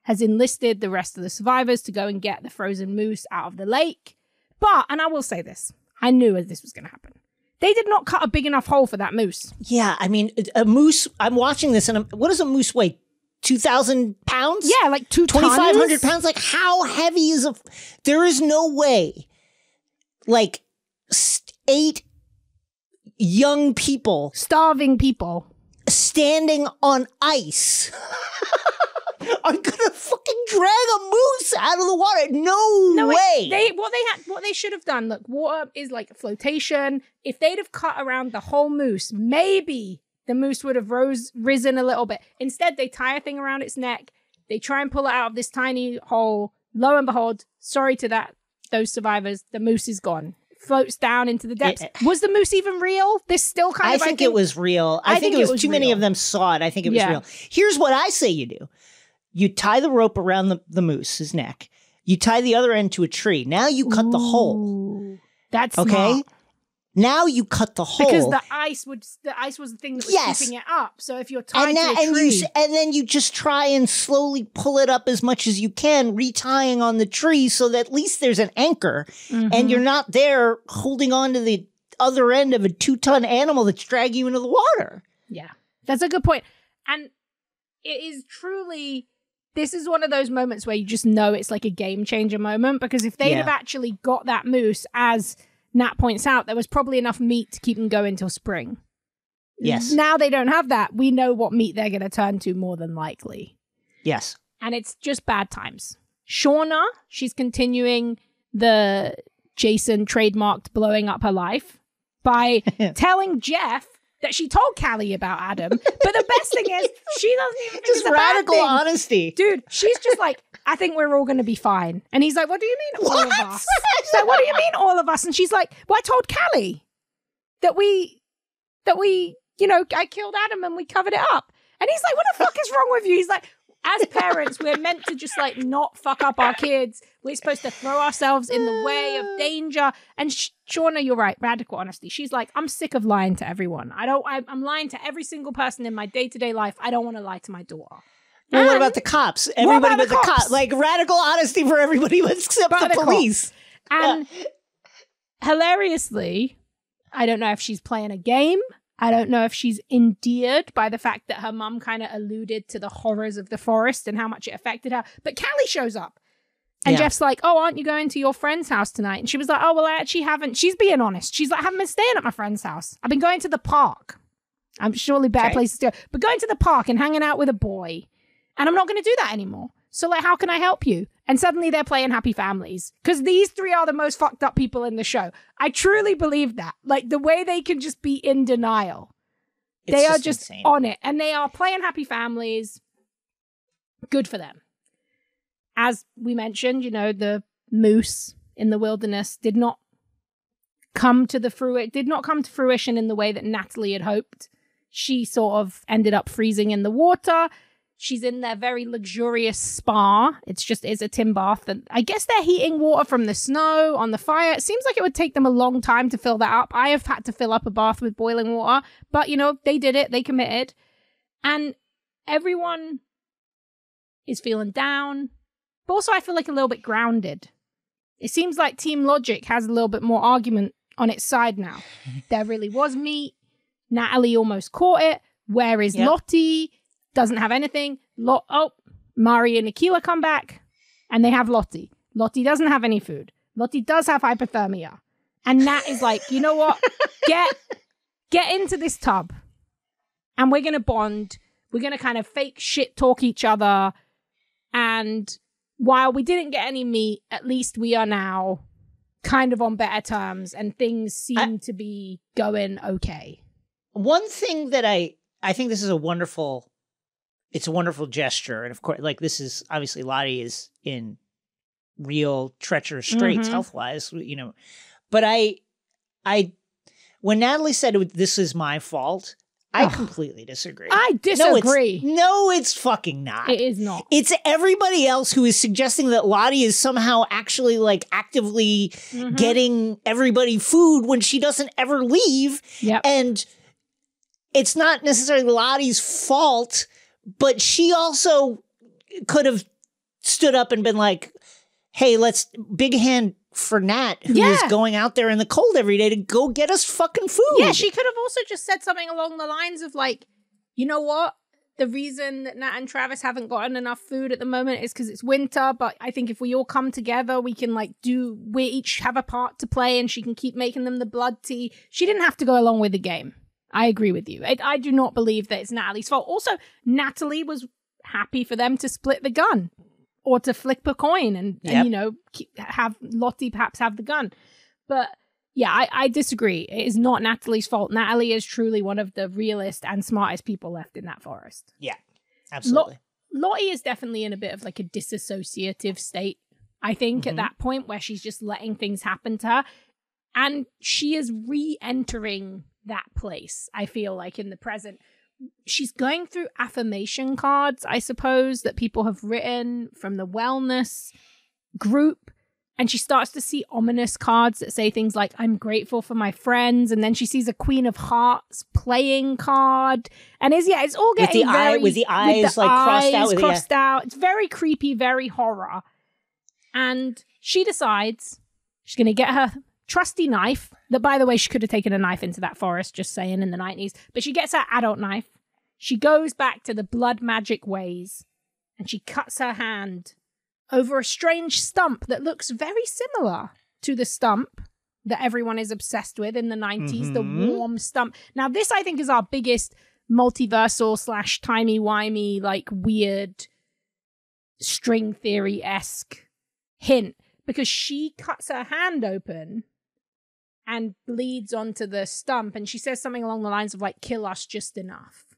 has enlisted the rest of the survivors to go and get the frozen moose out of the lake. But, and I will say this, I knew this was going to happen. They did not cut a big enough hole for that moose. Yeah, I mean, a moose, I'm watching this and what does a moose weigh? 2,000 pounds? Yeah, like 2,500 pounds? Like, how heavy is there is no way, like, 8 young people. Starving people. Standing on ice. I'm gonna fucking drag a moose out of the water. No way. What they should have done, look, water is like flotation. If they'd have cut around the whole moose, maybe the moose would have risen a little bit. Instead, they tie a thing around its neck. They try and pull it out of this tiny hole. Lo and behold, sorry to those survivors, the moose is gone. Floats down into the depths. Was the moose even real? This still kind of... I think it was real. I think it was too many of them saw it. I think it was real. Here's what I say you do. You tie the rope around the moose's neck. You tie the other end to a tree. Now you cut the hole. That's okay. Smart. Now you cut the hole because the ice was the thing that was keeping it up. So if you're tied to a tree, and then you just try and slowly pull it up as much as you can, retying on the tree so that at least there's an anchor, and you're not there holding on to the other end of a 2-ton animal that's dragging you into the water. Yeah, that's a good point, and it is truly. This is one of those moments where you just know it's like a game changer moment, because if they'd have actually got that moose, as Nat points out, there was probably enough meat to keep them going till spring. Yes. Now they don't have that. We know what meat they're going to turn to more than likely. Yes. And it's just bad times. Shauna, she's continuing the Jason trademarked blowing up her life by telling Jeff that she told Callie about Adam. But the best thing is, she doesn't even think just it's a radical bad thing. honesty. Dude, she's just like, I think we're all going to be fine. And he's like, what do you mean all of us? She's like, what do you mean all of us? And she's like, well, I told Callie that we, you know, I killed Adam and we covered it up. And he's like, what the fuck is wrong with you? He's like, as parents, we're meant to just like not fuck up our kids. We're supposed to throw ourselves in the way of danger. And Shauna, you're right, radical honesty. She's like, I'm sick of lying to everyone. I'm lying to every single person in my day-to-day life. I don't want to lie to my daughter. Well, what about the cops? Everybody but the cops. Like, radical honesty for everybody except the police. And hilariously, I don't know if she's playing a game. I don't know if she's endeared by the fact that her mum kind of alluded to the horrors of the forest and how much it affected her. But Callie shows up. And Jeff's like, oh, aren't you going to your friend's house tonight? And she was like, oh, well, I actually haven't. She's being honest. She's like, I haven't been staying at my friend's house. I've been going to the park. I'm surely better places to go. But going to the park and hanging out with a boy. And I'm not going to do that anymore. So, like, how can I help you? And suddenly they're playing Happy Families. Because these three are the most fucked up people in the show. I truly believe that. Like, the way they can just be in denial. They are just insane. On it. And they are playing Happy Families. Good for them. As we mentioned, you know, the moose in the wilderness did not come to fruition in the way that Natalie had hoped. She sort of ended up freezing in the water. She's in their very luxurious spa. It's a tin bath. And I guess they're heating water from the snow on the fire. It seems like it would take them a long time to fill that up. I have had to fill up a bath with boiling water. But, you know, they did it. They committed. And everyone is feeling down. But also I feel like a little bit grounded. It seems like Team Logic has a little bit more argument on its side now. There really was meat. Natalie almost caught it. Where is Lottie? Doesn't have anything. Mari and Akila come back, and they have Lottie. Lottie doesn't have any food. Lottie does have hypothermia. And Nat is like, you know what? Get into this tub, and we're going to bond. We're going to kind of fake shit talk each other. And while we didn't get any meat, at least we are now kind of on better terms, and things seem to be going okay. One thing that I think this is a wonderful gesture. And of course, like, this is obviously Lottie is in real treacherous straits health-wise, you know. But when Natalie said this is my fault, I completely disagree. I disagree. No, it's fucking not. It is not. It's everybody else who is suggesting that Lottie is somehow actually like actively getting everybody food when she doesn't ever leave. Yep. And it's not necessarily Lottie's fault, but she also could have stood up and been like, hey, let's big hand for Nat, who is going out there in the cold every day to go get us fucking food. Yeah, she could have also just said something along the lines of like, you know what? The reason that Nat and Travis haven't gotten enough food at the moment is because it's winter, but I think if we all come together, we can we each have a part to play, and she can keep making them the blood tea. She didn't have to go along with the game. I agree with you. I do not believe that it's Natalie's fault. Also, Natalie was happy for them to split the gun or to flip a coin and you know, have Lottie perhaps have the gun. But yeah, I disagree. It is not Natalie's fault. Natalie is truly one of the realest and smartest people left in that forest. Yeah, absolutely. Lottie is definitely in a bit of like a disassociative state, I think, at that point where she's just letting things happen to her. And she is re-entering that place, I feel like, in the present. She's going through affirmation cards, I suppose, that people have written from the wellness group. And she starts to see ominous cards that say things like, I'm grateful for my friends. And then she sees a Queen of Hearts playing card. And it's all getting with the eyes crossed out. It's very creepy, very horror. And she decides she's going to get her trusty knife, that, by the way, she could have taken a knife into that forest, just saying, in the 90s. But she gets her adult knife. She goes back to the blood magic ways. And she cuts her hand over a strange stump that looks very similar to the stump that everyone is obsessed with in the 90s, the warm stump. Now, this, I think, is our biggest multiversal / timey-wimey, like, weird string theory-esque hint, because she cuts her hand open and bleeds onto the stump, and she says something along the lines of, like, kill us just enough,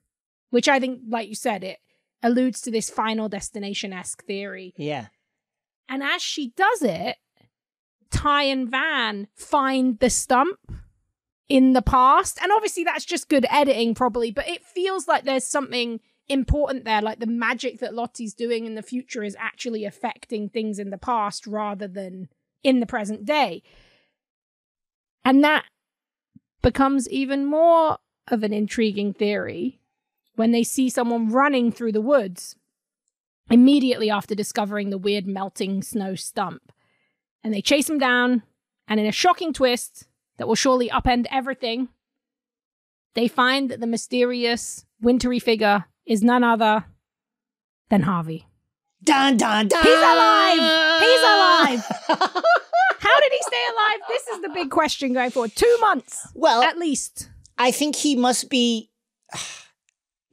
which I think, like you said, it alludes to this Final Destination-esque theory. Yeah. And as she does it, Ty and Van find the stump in the past. And obviously that's just good editing probably, but it feels like there's something important there. Like the magic that Lottie's doing in the future is actually affecting things in the past rather than in the present day. And that becomes even more of an intriguing theory when they see someone running through the woods immediately after discovering the weird melting snow stump. And they chase him down, and in a shocking twist that will surely upend everything, they find that the mysterious, wintry figure is none other than Harvey. Dun, dun, dun! He's alive! He's alive! How did he stay alive? This is the big question going forward. 2 months, well, at least. I think he must be...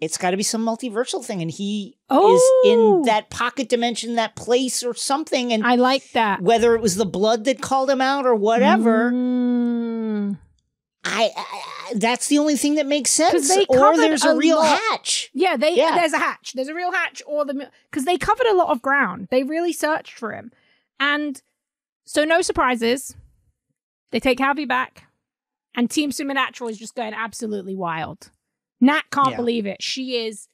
It's got to be some multiversal thing, and he is in that pocket dimension, that place or something. And I like that. Whether it was the blood that called him out or whatever, that's the only thing that makes sense. Or there's a real hatch. Yeah, there's a hatch. There's a real hatch, or because they covered a lot of ground. They really searched for him, and so no surprises. They take Harvey back, and Team Supernatural is just going absolutely wild. Nat can't believe it. She is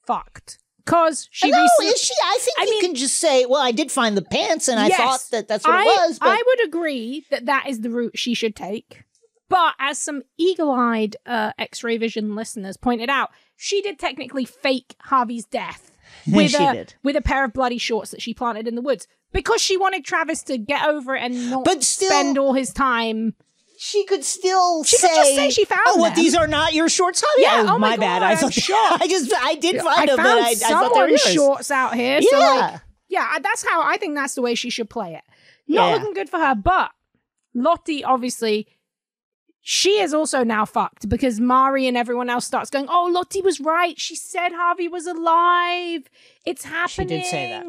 fucked. Because she is she? I think you can just say, well, I did find the pants, and I thought that's what it was. But I would agree that is the route she should take. But as some eagle-eyed X-Ray Vision listeners pointed out, she did technically fake Harvey's death with a pair of bloody shorts that she planted in the woods. Because she wanted Travis to get over it and not spend all his time... She could still could just say she found them. These are not your shorts, honey? Yeah, my bad. I thought I did find them, but I thought they were yours. Shorts out here. Yeah. So I think that's the way she should play it. Not looking good for her, but Lottie, obviously, she is also now fucked because Mari and everyone else starts going, oh, Lottie was right. She said Harvey was alive. It's happening. She did say that.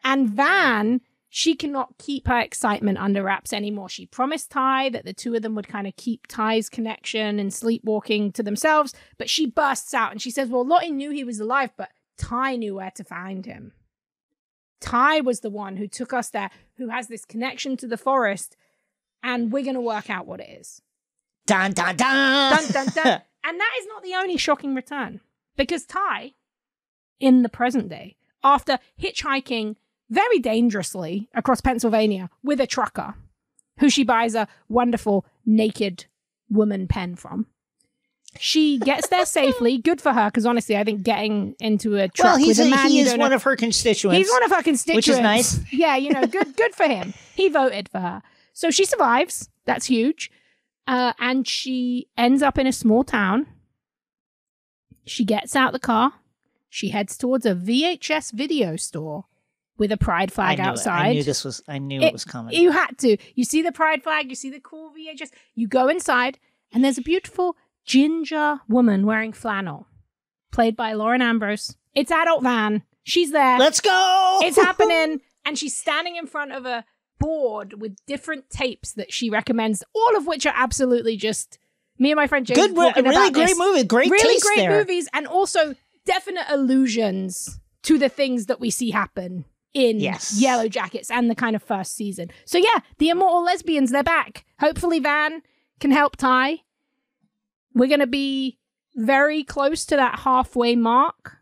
And Van... She cannot keep her excitement under wraps anymore. She promised Ty that the two of them would kind of keep Ty's connection and sleepwalking to themselves, but she bursts out and she says, well, Lottie knew he was alive, but Ty knew where to find him. Ty was the one who took us there, who has this connection to the forest, and we're going to work out what it is. Dun, dun, dun! Dun, dun, dun. And that is not the only shocking return, because Ty, in the present day, after hitchhiking very dangerously across Pennsylvania with a trucker who she buys a wonderful naked woman pen from. She gets there safely. Good for her, because honestly, I think getting into a truck with a man... He is one of her constituents. He's one of her constituents. Which is nice. Yeah, good for him. He voted for her. So she survives. That's huge. And she ends up in a small town. She gets out the car. She heads towards a VHS video store with a pride flag outside. I knew it was coming. You had to. You see the pride flag, you see the cool VHS. You go inside, and there's a beautiful ginger woman wearing flannel, played by Lauren Ambrose. It's adult Van. She's there. Let's go! It's happening. And she's standing in front of a board with different tapes that she recommends, all of which are absolutely just me and my friend James talking about great movie. Great really taste great there. movies, and also definite allusions to the things that we see happen in Yellowjackets and the kind of first season. So yeah, the immortal lesbians, they're back. Hopefully Van can help Ty. We're going to be very close to that halfway mark.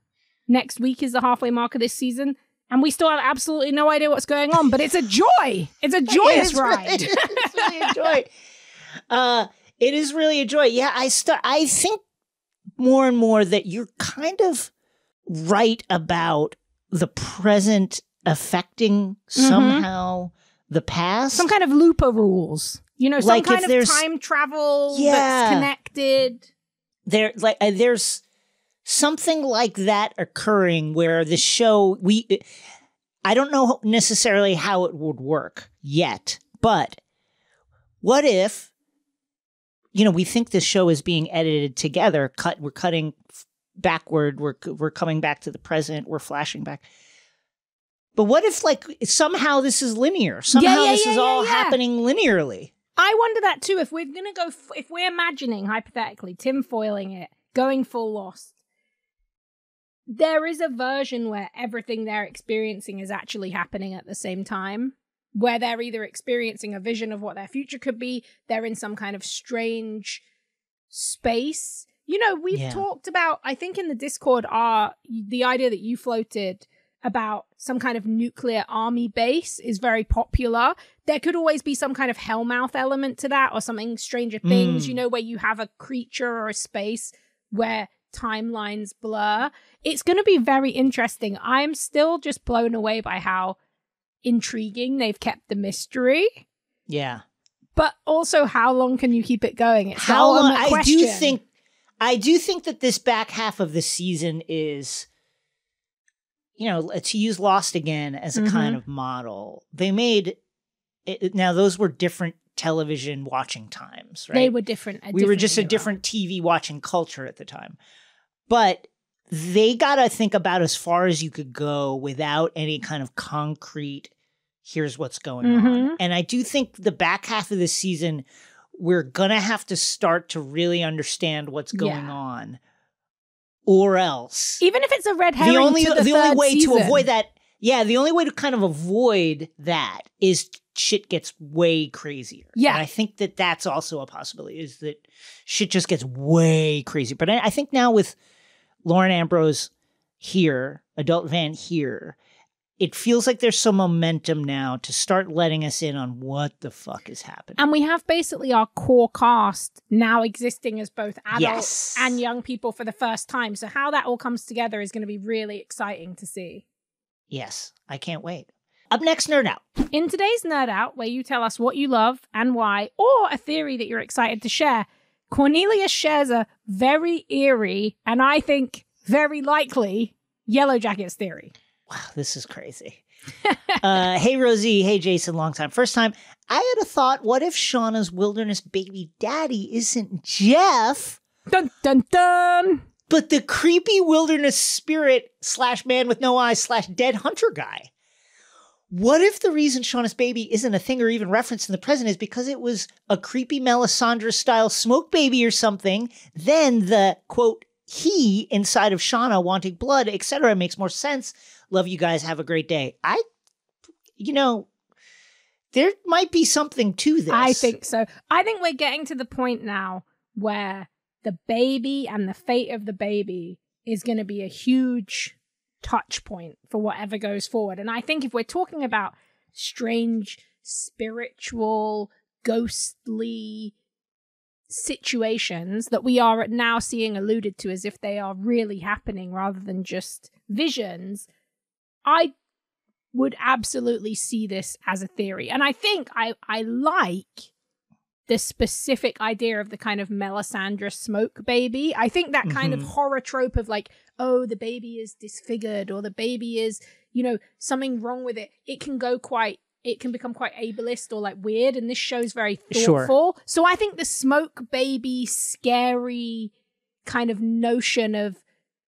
Next week is the halfway mark of this season. And we still have absolutely no idea what's going on, but it's a joy. It's a joyous ride. It's really a joy. It is really a joy. Yeah, I think more and more that you're kind of right about the present affecting somehow the past. Some kind of looper rules. You know, some like kind of time travel that's connected. There's something like that occurring where the show, I don't know necessarily how it would work yet, but what if, you know, we think this show is being edited together, we're cutting backward, we're coming back to the present, we're flashing back. But what if, like, somehow this is linear? Somehow this is all happening linearly. I wonder that too. If we're going to if we're imagining, hypothetically, Tim foiling it, going full Lost, there is a version where everything they're experiencing is actually happening at the same time, where they're either experiencing a vision of what their future could be, they're in some kind of strange space. You know, we've talked about, I think in the Discord, the idea that you floated about some kind of nuclear army base is very popular. There could always be some kind of Hellmouth element to that, or something Stranger Things, you know, where you have a creature or a space where timelines blur. It's going to be very interesting. I'm still just blown away by how intriguing they've kept the mystery. Yeah. But also, how long can you keep it going? It's how long? question. I do think that this back half of the season is, you know, to use Lost again as a kind of model. They made it, now those were different television watching times, right? They were different. We were just a different TV watching culture at the time. But they got to think about as far as you could go without any kind of concrete, here's what's going on. And I do think the back half of this season, we're going to have to start to really understand what's going on. Or else. Even if it's a red herring, the only way to avoid that, the only way to kind of avoid that is shit gets way crazier. Yeah. And I think that that's also a possibility, is that shit just gets way crazy. But I think now with Lauren Ambrose here, Adult Van here, it feels like there's some momentum now to start letting us in on what the fuck is happening. And we have basically our core cast now existing as both adults and young people for the first time. So how that all comes together is going to be really exciting to see. Yes, I can't wait. Up next, Nerd Out. In today's Nerd Out, where you tell us what you love and why, or a theory that you're excited to share, Cornelius shares a very eerie, and I think very likely, Yellowjackets theory. Wow, this is crazy. Hey, Rosie. Hey, Jason. Long time. First time. I had a thought. What if Shauna's wilderness baby daddy isn't Jeff? Dun, dun, dun. But the creepy wilderness spirit / man with no eyes / dead hunter guy. What if the reason Shauna's baby isn't a thing or even referenced in the present is because it was a creepy Melisandre-style smoke baby or something? Then the, quote, he inside of Shauna wanting blood, etc. makes more sense. Love you guys. Have a great day. There might be something to this. I think so. I think we're getting to the point now where the baby and the fate of the baby is going to be a huge touch point for whatever goes forward. And I think if we're talking about strange, spiritual, ghostly situations that we are now seeing alluded to as if they are really happening rather than just visions, I would absolutely see this as a theory. And I think I like the specific idea of the kind of Melisandre smoke baby. I think that kind of horror trope of like, oh, the baby is disfigured or the baby is, you know, something wrong with it. It can become quite ableist or like weird. And this show's very thoughtful. Sure. So I think the smoke baby, scary kind of notion of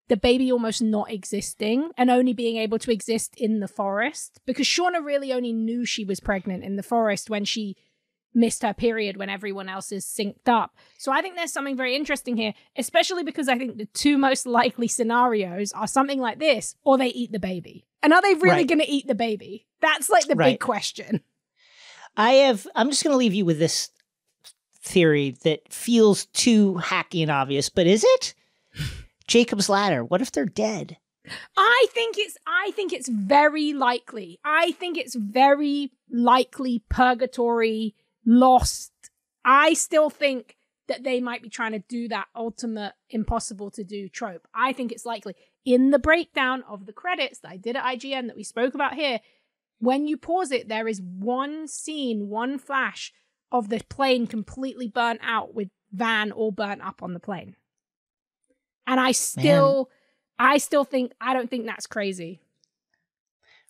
the baby almost not existing and only being able to exist in the forest, because Shauna really only knew she was pregnant in the forest when she missed her period when everyone else is synced up. So I think there's something very interesting here, especially because I think the two most likely scenarios are something like this, or they eat the baby. And are they really going to eat the baby? That's like the big question. I'm just going to leave you with this theory that feels too hacky and obvious, but is it? Jacob's Ladder. What if they're dead? I think it's very likely. I think it's very likely purgatory, lost. I still think that they might be trying to do that ultimate impossible to do trope. I think it's likely. In the breakdown of the credits that I did at IGN that we spoke about here, when you pause it, there is one scene, one flash of the plane completely burnt out with Van all burnt up on the plane. And I don't think that's crazy.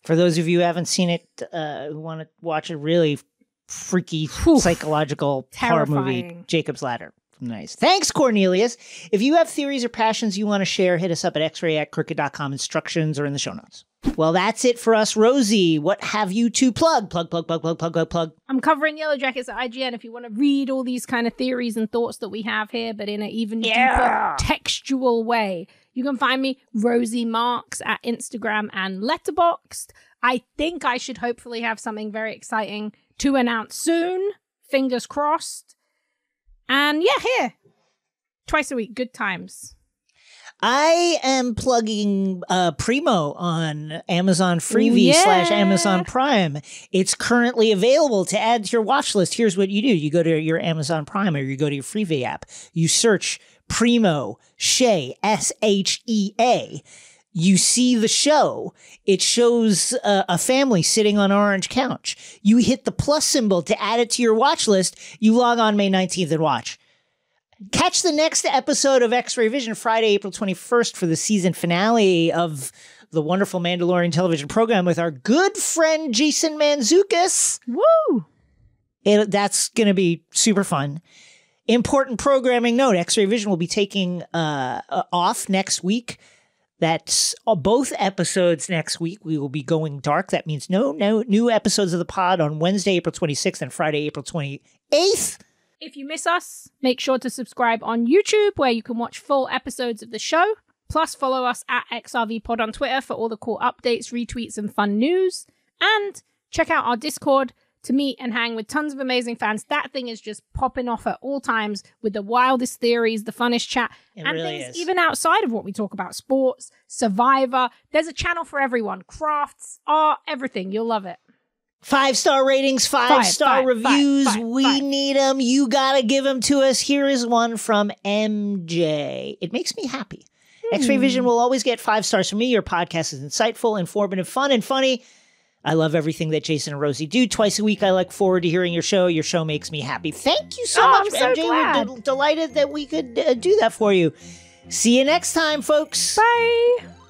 For those of you who haven't seen it, who want to watch a really freaky psychological horror movie, Jacob's Ladder. Nice. Thanks, Cornelius. If you have theories or passions you want to share, hit us up at xray@crooked.com. Instructions are in the show notes. Well, that's it for us. Rosie, what have you to plug? Plug. I'm covering Yellowjackets at IGN if you want to read all these kind of theories and thoughts that we have here, but in an even deeper textual way. You can find me, Rosie Marks, at Instagram and Letterboxd. I think I should hopefully have something very exciting to announce soon. Fingers crossed. And yeah, here. Twice a week. Good times. I am plugging Primo on Amazon Freebie / Amazon Prime. It's currently available to add to your watch list. Here's what you do. You go to your Amazon Prime or you go to your Freebie app. You search Primo Shea, Shea. You see the show. It shows a family sitting on an orange couch. You hit the plus symbol to add it to your watch list. You log on May 19th and watch. Catch the next episode of X-Ray Vision Friday, April 21st for the season finale of the wonderful Mandalorian television program with our good friend Jason Mantzoukas. Woo! That's going to be super fun. Important programming note, X-Ray Vision will be taking off next week. That's both episodes next week. We will be going dark. That means no new episodes of the pod on Wednesday, April 26th and Friday, April 28th. If you miss us, make sure to subscribe on YouTube where you can watch full episodes of the show. Plus, follow us at XRVPod on Twitter for all the cool updates, retweets, and fun news. And check out our Discord to meet and hang with tons of amazing fans. That thing is just popping off at all times with the wildest theories, the funnest chat, and really things is. Even outside of what we talk about, sports, Survivor. There's a channel for everyone. Crafts, art, everything. You'll love it. 5-star ratings, 5-star reviews. We need them. You got to give them to us. Here is one from MJ. It makes me happy. X-Ray Vision will always get 5 stars from me. Your podcast is insightful, informative, fun, and funny. I love everything that Jason and Rosie do. Twice a week, I look forward to hearing your show. Your show makes me happy. Thank you so much, I'm so MJ. glad. We're delighted that we could do that for you. See you next time, folks. Bye.